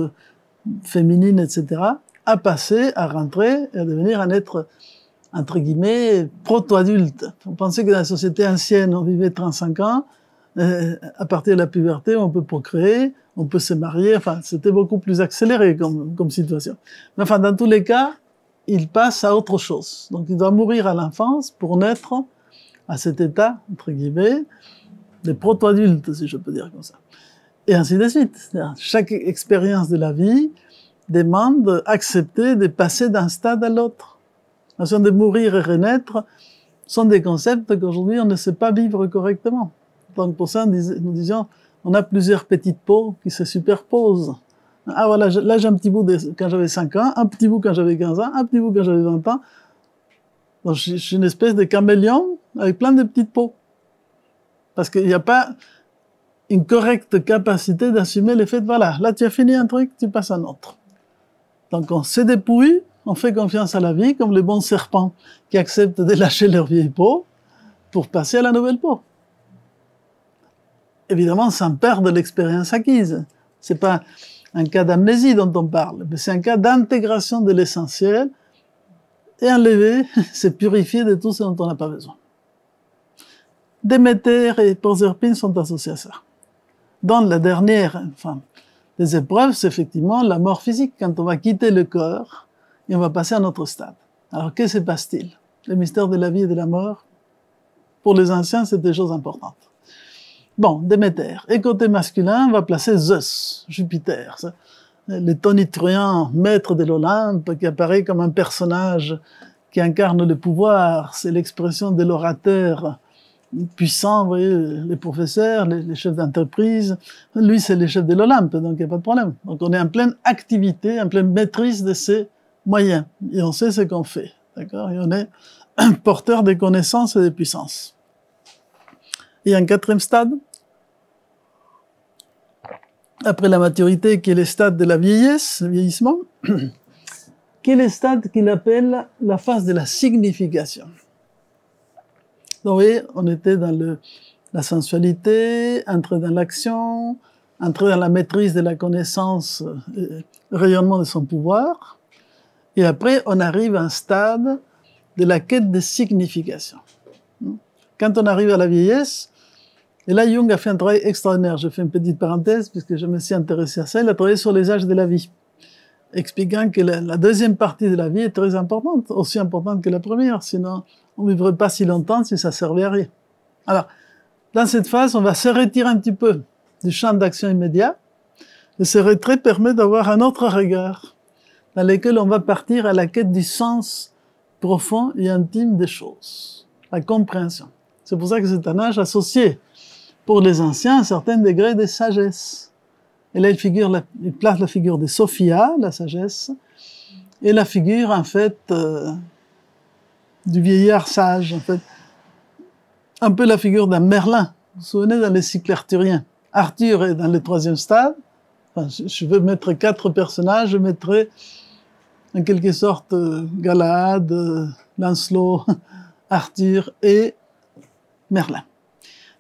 [SPEAKER 1] féminines, etc., à passer, à rentrer et à devenir un être, entre guillemets, proto-adulte. On pensait que dans la société ancienne, on vivait 35 ans, à partir de la puberté, on peut procréer, on peut se marier, enfin, c'était beaucoup plus accéléré comme situation. Mais enfin, dans tous les cas, il passe à autre chose. Donc, il doit mourir à l'enfance pour naître à cet état, entre guillemets, de proto-adulte, si je peux dire comme ça. Et ainsi de suite. Chaque expérience de la vie demande d'accepter de passer d'un stade à l'autre. La notion de mourir et renaître sont des concepts qu'aujourd'hui on ne sait pas vivre correctement. Donc pour ça, nous disions, on a plusieurs petites peaux qui se superposent. Ah voilà, là j'ai un petit bout quand j'avais 5 ans, un petit bout quand j'avais 15 ans, un petit bout quand j'avais 20 ans. Donc je suis une espèce de caméléon avec plein de petites peaux. Parce qu'il n'y a pas une correcte capacité d'assumer le fait, voilà, là tu as fini un truc, tu passes à un autre. Donc on se dépouille, on fait confiance à la vie, comme les bons serpents qui acceptent de lâcher leur vieille peau pour passer à la nouvelle peau. Évidemment, sans perdre l'expérience acquise. C'est pas un cas d'amnésie dont on parle, mais c'est un cas d'intégration de l'essentiel et enlever, c'est purifier de tout ce dont on n'a pas besoin. Déméter et Proserpine sont associés à ça. Dans la dernière, enfin, des épreuves, c'est effectivement la mort physique, quand on va quitter le corps et on va passer à un autre stade. Alors, que se passe-t-il? Le mystère de la vie et de la mort, pour les anciens, c'est des choses importantes. Bon, Déméter. Et côté masculin, on va placer Zeus, Jupiter, le tonitruant maître de l'Olympe, qui apparaît comme un personnage qui incarne le pouvoir. C'est l'expression de l'orateur puissant, vous voyez, les professeurs, les chefs d'entreprise. Lui, c'est le chef de l'Olympe, donc il n'y a pas de problème. Donc on est en pleine activité, en pleine maîtrise de ses moyens. Et on sait ce qu'on fait, d'accord? Et on est un porteur de connaissances et de puissance. Et un 4e stade, après la maturité, qui est le stade de la vieillesse, le vieillissement, qui est le stade qu'il appelle la phase de la signification. Donc, vous voyez, on était dans la sensualité, entrer dans l'action, entrer dans la maîtrise de la connaissance, le rayonnement de son pouvoir. Et après, on arrive à un stade de la quête de signification. Quand on arrive à la vieillesse, et là, Jung a fait un travail extraordinaire. Je fais une petite parenthèse, puisque je me suis intéressé à ça. Il a travaillé sur les âges de la vie, expliquant que la deuxième partie de la vie est très importante, aussi importante que la première, sinon on ne vivrait pas si longtemps si ça servait à rien. Alors, dans cette phase, on va se retirer un petit peu du champ d'action immédiat, et ce retrait permet d'avoir un autre regard, dans lesquels on va partir à la quête du sens profond et intime des choses, la compréhension. C'est pour ça que c'est un âge associé, pour les anciens, à un certain degré de sagesse. Et là, il place la figure de Sophia, la sagesse, et la figure, en fait, du vieillard sage, en fait. Un peu la figure d'un Merlin. Vous vous souvenez, dans les cycles arthuriens. Arthur est dans le 3e stade. Enfin, je veux mettre 4 personnages, je mettrai en quelque sorte Galahad, Lancelot, Arthur et Merlin.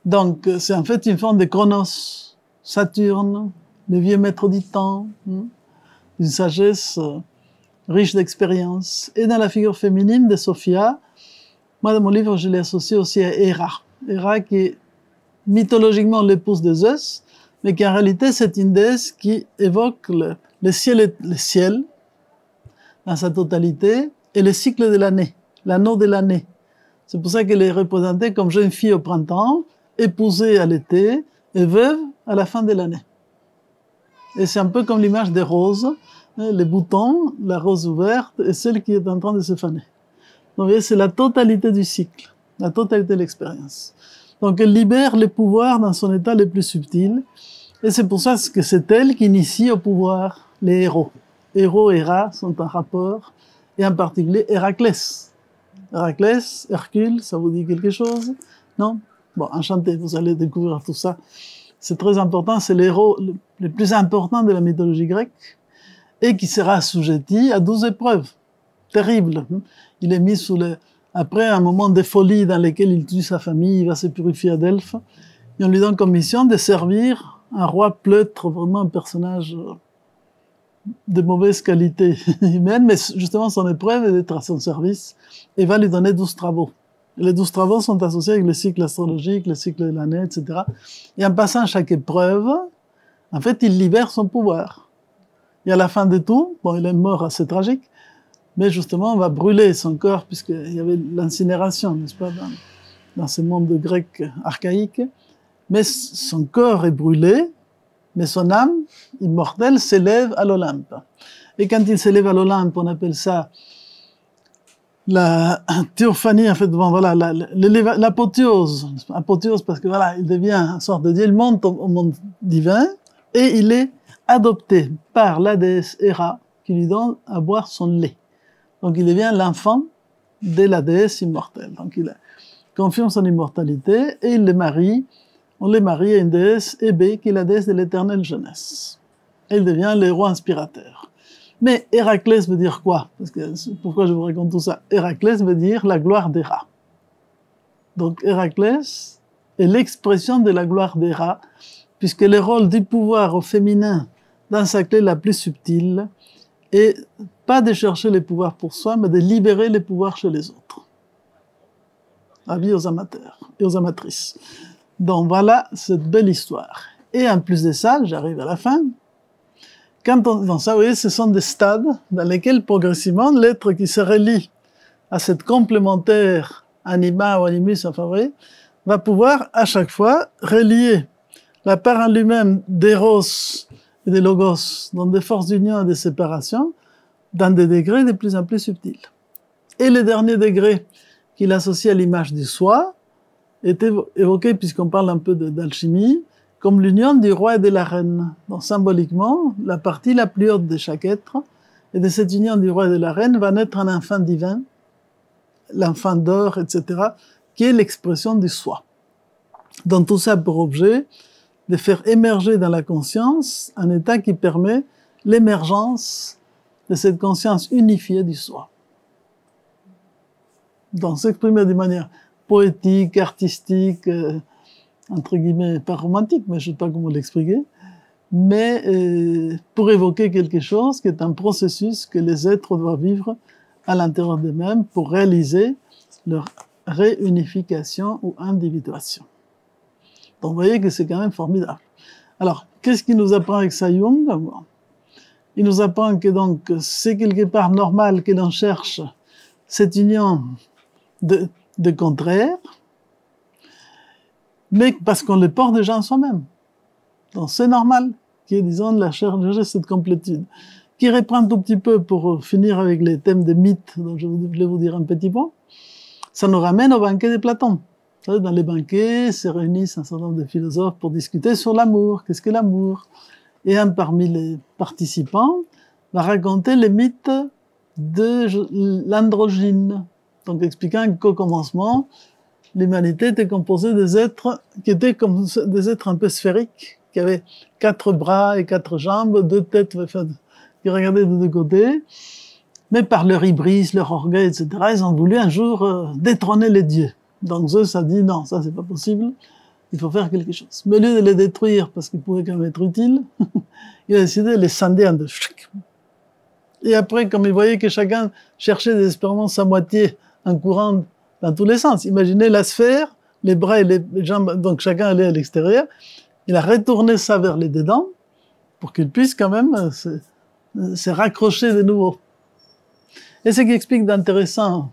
[SPEAKER 1] Donc, c'est en fait une forme de Chronos, Saturne, le vieux maître du temps, une sagesse riche d'expérience. Et dans la figure féminine de Sophia, moi, dans mon livre, je l'ai associé aussi à Héra. Héra qui est mythologiquement l'épouse de Zeus, mais qui en réalité, c'est une déesse qui évoque le ciel dans sa totalité et le cycle de l'année, l'anneau de l'année. C'est pour ça qu'elle est représentée comme jeune fille au printemps, épousée à l'été et veuve à la fin de l'année. Et c'est un peu comme l'image des roses, les boutons, la rose ouverte et celle qui est en train de se faner. Donc, vous voyez, c'est la totalité du cycle, la totalité de l'expérience. Donc, elle libère les pouvoirs dans son état le plus subtil. Et c'est pour ça que c'est elle qui initie au pouvoir les héros. Héros et Héra sont en rapport, et en particulier Héraclès. Héraclès, Hercule, ça vous dit quelque chose? Non? Bon, enchanté, vous allez découvrir tout ça. C'est très important, c'est l'héros le plus important de la mythologie grecque, et qui sera assujetti à 12 épreuves terribles. Il est mis sous après un moment de folie dans lequel il tue sa famille, il va se purifier à Delphes, et on lui donne comme mission de servir un roi pleutre, vraiment un personnage de mauvaise qualité humaine, mais justement son épreuve est d'être à son service, et va lui donner 12 travaux. Les 12 travaux sont associés avec le cycle astrologique, le cycle de l'année, etc. Et en passant chaque épreuve, en fait, il libère son pouvoir. Et à la fin de tout, bon, il est mort assez tragique, mais justement, on va brûler son corps, puisqu'il y avait l'incinération, n'est-ce pas, dans ce monde grec archaïque. Mais son corps est brûlé, mais son âme immortelle s'élève à l'Olympe. Et quand il s'élève à l'Olympe, on appelle ça la théophanie, en fait, bon, voilà, l'apothéose. Apothéose parce que voilà, il devient une sorte de Dieu, il monte au monde divin, et il est adopté par la déesse Héra, qui lui donne à boire son lait. Donc il devient l'enfant de la déesse immortelle. Donc il confirme son immortalité, et il le marie. On le marie à une déesse Hébé, qui est la déesse de l'éternelle jeunesse. Et il devient le roi inspirateur. Mais Héraclès veut dire quoi? Parce que, pourquoi je vous raconte tout ça? Héraclès veut dire la gloire d'Héra. Donc Héraclès est l'expression de la gloire d'Héra, puisque le rôle du pouvoir au féminin, dans sa clé la plus subtile, est pas de chercher les pouvoirs pour soi, mais de libérer les pouvoirs chez les autres. Avis aux amateurs et aux amatrices. Donc voilà cette belle histoire. Et en plus de ça, j'arrive à la fin. Dans ça, vous voyez, ce sont des stades dans lesquels progressivement l'être qui se relie à cette complémentaire anima ou animus, enfin, vous voyez, va pouvoir à chaque fois relier la part en lui-même d'éros et de logos, dans des forces d'union et de séparation, dans des degrés de plus en plus subtils. Et le dernier degré qu'il associe à l'image du soi est évoqué, puisqu'on parle un peu d'alchimie, comme l'union du roi et de la reine. Donc symboliquement, la partie la plus haute de chaque être, et de cette union du roi et de la reine va naître un enfant divin, l'enfant d'or, etc., qui est l'expression du soi. Donc tout ça a pour objet de faire émerger dans la conscience un état qui permet l'émergence de cette conscience unifiée du soi. Donc s'exprimer de manière poétique, artistique, entre guillemets, pas romantique, mais je ne sais pas comment l'expliquer, mais pour évoquer quelque chose qui est un processus que les êtres doivent vivre à l'intérieur d'eux-mêmes pour réaliser leur réunification ou individuation. Donc vous voyez que c'est quand même formidable. Alors, qu'est-ce qu'il nous apprend avec ça, Jung? Il nous apprend que donc c'est quelque part normal que l'on cherche cette union de contraires, mais parce qu'on le porte déjà en soi-même. Donc c'est normal qu'il y ait, disons, la recherche de cette complétude. qui reprend un tout petit peu pour finir avec les thèmes des mythes dont je voulais vous dire un petit peu. Ça nous ramène au banquet de Platon. Dans les banquets se réunissent un certain nombre de philosophes pour discuter sur l'amour. Qu'est-ce que l'amour? Et un parmi les participants va raconter les mythes de l'androgyne. Donc expliquant qu'au commencement, l'humanité était composée des êtres qui étaient comme des êtres un peu sphériques, qui avaient 4 bras et 4 jambes, 2 têtes, enfin, qui regardaient de 2 côtés. Mais par leur hybris, leur orgueil, etc., ils ont voulu un jour détrôner les dieux. Donc Zeus a dit non, ça c'est pas possible, il faut faire quelque chose. Mais au lieu de les détruire, parce qu'ils pouvaient quand même être utiles, il a décidé de les scinder en deux. Et après, comme il voyait que chacun cherchait désespérément sa moitié en courant dans tous les sens, imaginez la sphère, les bras et les jambes, donc chacun allait à l'extérieur, il a retourné ça vers les dedans, pour qu'il puisse quand même se raccrocher de nouveau. Et ce qui explique d'intéressant,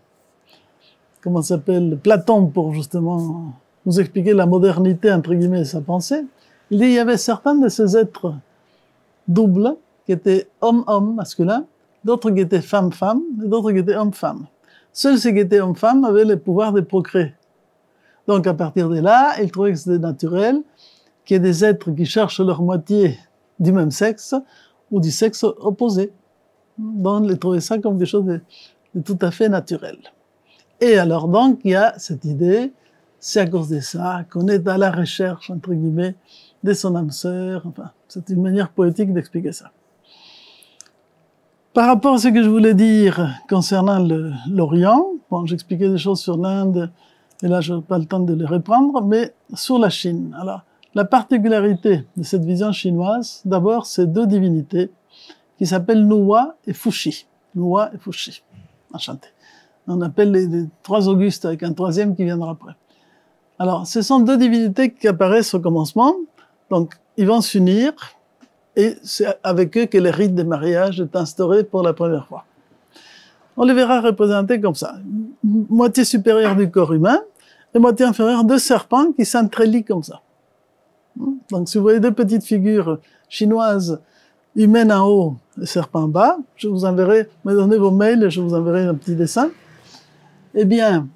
[SPEAKER 1] comment ça s'appelle, Platon, pour justement nous expliquer la modernité, entre guillemets, de sa pensée, il dit qu'il y avait certains de ces êtres doubles qui étaient homme-homme, masculin, d'autres qui étaient femme-femme, et d'autres qui étaient homme-femme. Seuls ceux qui étaient homme-femme avaient le pouvoir de procréer. Donc à partir de là, il trouvait que c'était naturel qu'il y ait des êtres qui cherchent leur moitié du même sexe ou du sexe opposé. Donc il trouvait ça comme quelque chose de tout à fait naturel. Et alors donc il y a cette idée, c'est à cause de ça qu'on est à la recherche, entre guillemets, de son âme sœur. Enfin, c'est une manière poétique d'expliquer ça. Par rapport à ce que je voulais dire concernant l'Orient, bon, j'expliquais des choses sur l'Inde, et là je n'ai pas le temps de les reprendre, mais sur la Chine. Alors, la particularité de cette vision chinoise, d'abord, c'est 2 divinités qui s'appellent Nuwa et Fuxi. Nuwa et Fuxi. Enchanté. On appelle les 3 Augustes avec un 3e qui viendra après. Alors, ce sont 2 divinités qui apparaissent au commencement, donc ils vont s'unir, et c'est avec eux que le rite de mariage est instauré pour la première fois. On les verra représentés comme ça. Moitié supérieure du corps humain, et moitié inférieure 2 serpents qui s'entrelient comme ça. Donc si vous voyez 2 petites figures chinoises, humaines en haut et serpents en bas, je vous enverrai, me donnez vos mails et je vous enverrai un petit dessin. Eh bien,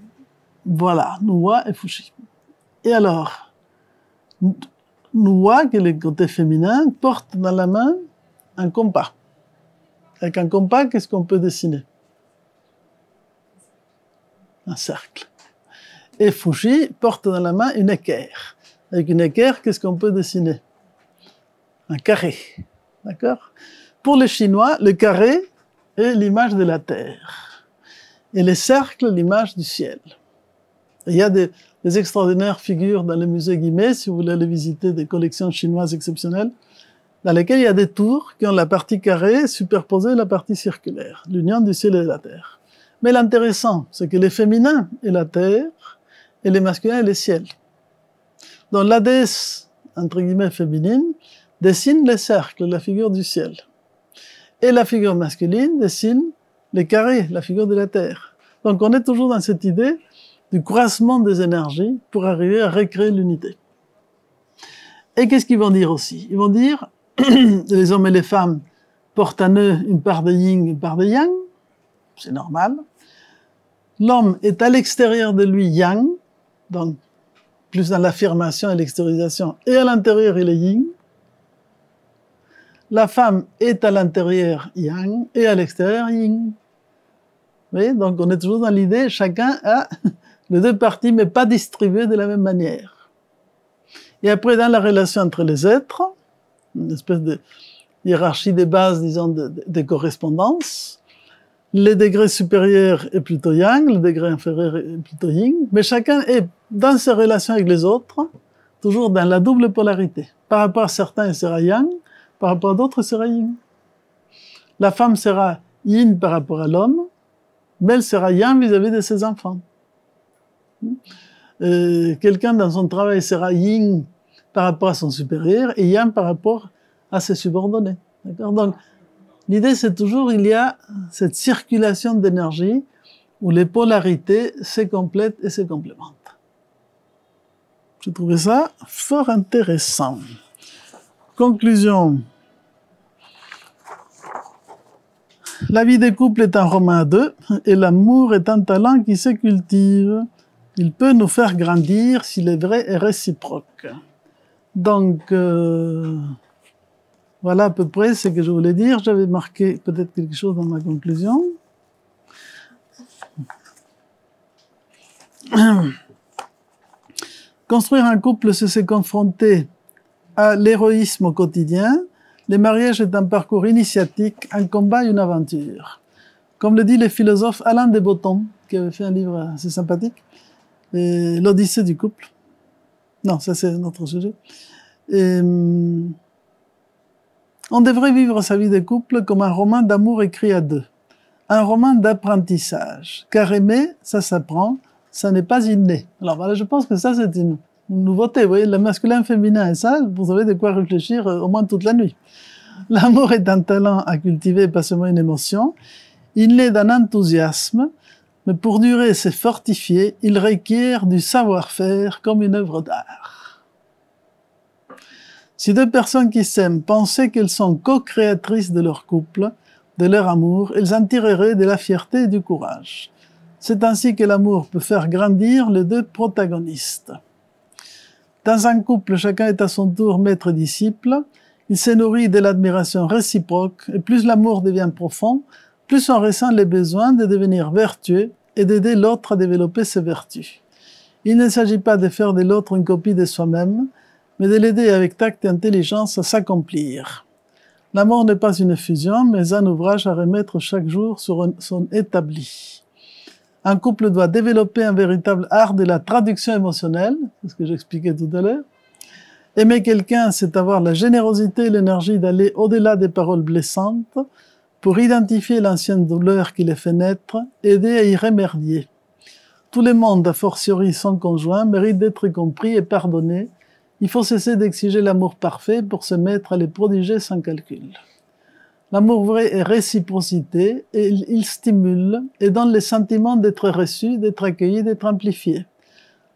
[SPEAKER 1] voilà, Nuwa et Fuxi. Et alors, Nuwa, qui est le côté féminin, porte dans la main un compas. Avec un compas, qu'est-ce qu'on peut dessiner? Un cercle. Et Fuxi porte dans la main une équerre. Avec une équerre, qu'est-ce qu'on peut dessiner? Un carré. D'accord? Pour les Chinois, le carré est l'image de la terre. Et les cercles, l'image du ciel. Et il y a des extraordinaires figures dans le musée Guimet, si vous voulez aller visiter des collections chinoises exceptionnelles, dans lesquelles il y a des tours qui ont la partie carrée superposée à la partie circulaire, l'union du ciel et de la terre. Mais l'intéressant, c'est que les féminins est la terre, et les masculins est le ciel. Donc la déesse, entre guillemets, féminine, dessine les cercles, la figure du ciel. Et la figure masculine dessine les carrés, la figure de la terre. Donc on est toujours dans cette idée du croisement des énergies pour arriver à recréer l'unité. Et qu'est-ce qu'ils vont dire aussi? Ils vont dire, les hommes et les femmes portent en eux une part de yin, une part de yang, c'est normal. L'homme est à l'extérieur de lui yang, donc plus dans l'affirmation et l'extériorisation, et à l'intérieur il est yin. La femme est à l'intérieur yang, et à l'extérieur yin. Vous voyez, donc on est toujours dans l'idée, chacun a les 2 parties, mais pas distribuées de la même manière. Et après, dans la relation entre les êtres, une espèce de hiérarchie des bases, disons, de correspondance, le degré supérieur est plutôt yang, le degré inférieur est plutôt yin, mais chacun est dans ses relations avec les autres, toujours dans la double polarité. Par rapport à certains, il sera yang, par rapport à d'autres, il sera yin. La femme sera yin par rapport à l'homme, mais elle sera yang vis-à-vis de ses enfants. Quelqu'un dans son travail sera yin par rapport à son supérieur et yang par rapport à ses subordonnés. D'accord? Donc, l'idée c'est toujours, il y a cette circulation d'énergie où les polarités se complètent et se complémentent. J'ai trouvé ça fort intéressant. Conclusion. La vie des couples est un roman à deux, et l'amour est un talent qui se cultive. Il peut nous faire grandir s'il est vrai et réciproque. Donc, voilà à peu près ce que je voulais dire. J'avais marqué peut-être quelque chose dans ma conclusion. Construire un couple, c'est se confronter à l'héroïsme au quotidien. Le mariage est un parcours initiatique, un combat, une aventure. Comme le dit le philosophe Alain de Botton, qui avait fait un livre assez sympathique, L'Odyssée du couple. Non, ça c'est notre sujet. Et, on devrait vivre sa vie de couple comme un roman d'amour écrit à deux. Un roman d'apprentissage. Car aimer, ça s'apprend, ça n'est pas inné. Alors voilà, je pense que ça c'est une nouveauté. Vous voyez, le masculin, féminin et ça, vous avez de quoi réfléchir au moins toute la nuit. L'amour est un talent à cultiver, pas seulement une émotion. Il naît d'un enthousiasme, mais pour durer et se fortifier, il requiert du savoir-faire comme une œuvre d'art. Si deux personnes qui s'aiment pensaient qu'elles sont co-créatrices de leur couple, de leur amour, elles en tireraient de la fierté et du courage. C'est ainsi que l'amour peut faire grandir les deux protagonistes. Dans un couple, chacun est à son tour maître et disciple. Il se nourrit de l'admiration réciproque, et plus l'amour devient profond, plus on ressent le besoin de devenir vertueux et d'aider l'autre à développer ses vertus. Il ne s'agit pas de faire de l'autre une copie de soi-même, mais de l'aider avec tact et intelligence à s'accomplir. L'amour n'est pas une fusion, mais un ouvrage à remettre chaque jour sur son établi. Un couple doit développer un véritable art de la traduction émotionnelle, c'est ce que j'expliquais tout à l'heure. Aimer quelqu'un, c'est avoir la générosité et l'énergie d'aller au-delà des paroles blessantes pour identifier l'ancienne douleur qui les fait naître, aider à y remédier. Tout le monde, a fortiori son conjoint, mérite d'être compris et pardonné. Il faut cesser d'exiger l'amour parfait pour se mettre à les prodiger sans calcul. L'amour vrai est réciprocité et il stimule et donne le sentiment d'être reçu, d'être accueilli, d'être amplifié.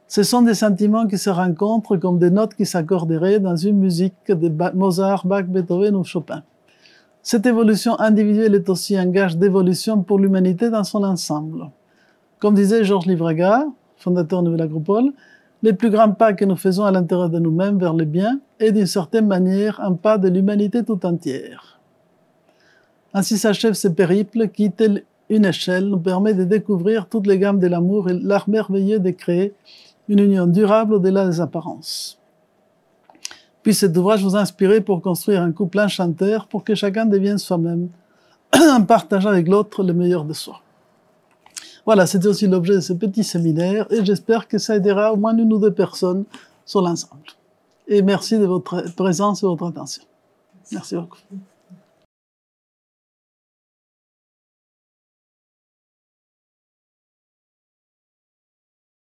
[SPEAKER 1] Ce sont des sentiments qui se rencontrent comme des notes qui s'accorderaient dans une musique de Mozart, Bach, Beethoven ou Chopin. Cette évolution individuelle est aussi un gage d'évolution pour l'humanité dans son ensemble. Comme disait Georges Livraga, fondateur de Nouvelle Agropole, les plus grands pas que nous faisons à l'intérieur de nous-mêmes vers le bien est d'une certaine manière un pas de l'humanité tout entière. Ainsi s'achève ce périple qui, tel une échelle, nous permet de découvrir toutes les gammes de l'amour et l'art merveilleux de créer une union durable au-delà des apparences. Puis cet ouvrage vous inspirer pour construire un couple enchanteur pour que chacun devienne soi-même, en partageant avec l'autre le meilleur de soi. Voilà, c'était aussi l'objet de ce petit séminaire et j'espère que ça aidera au moins une ou deux personnes sur l'ensemble. Et merci de votre présence et votre attention. Merci beaucoup.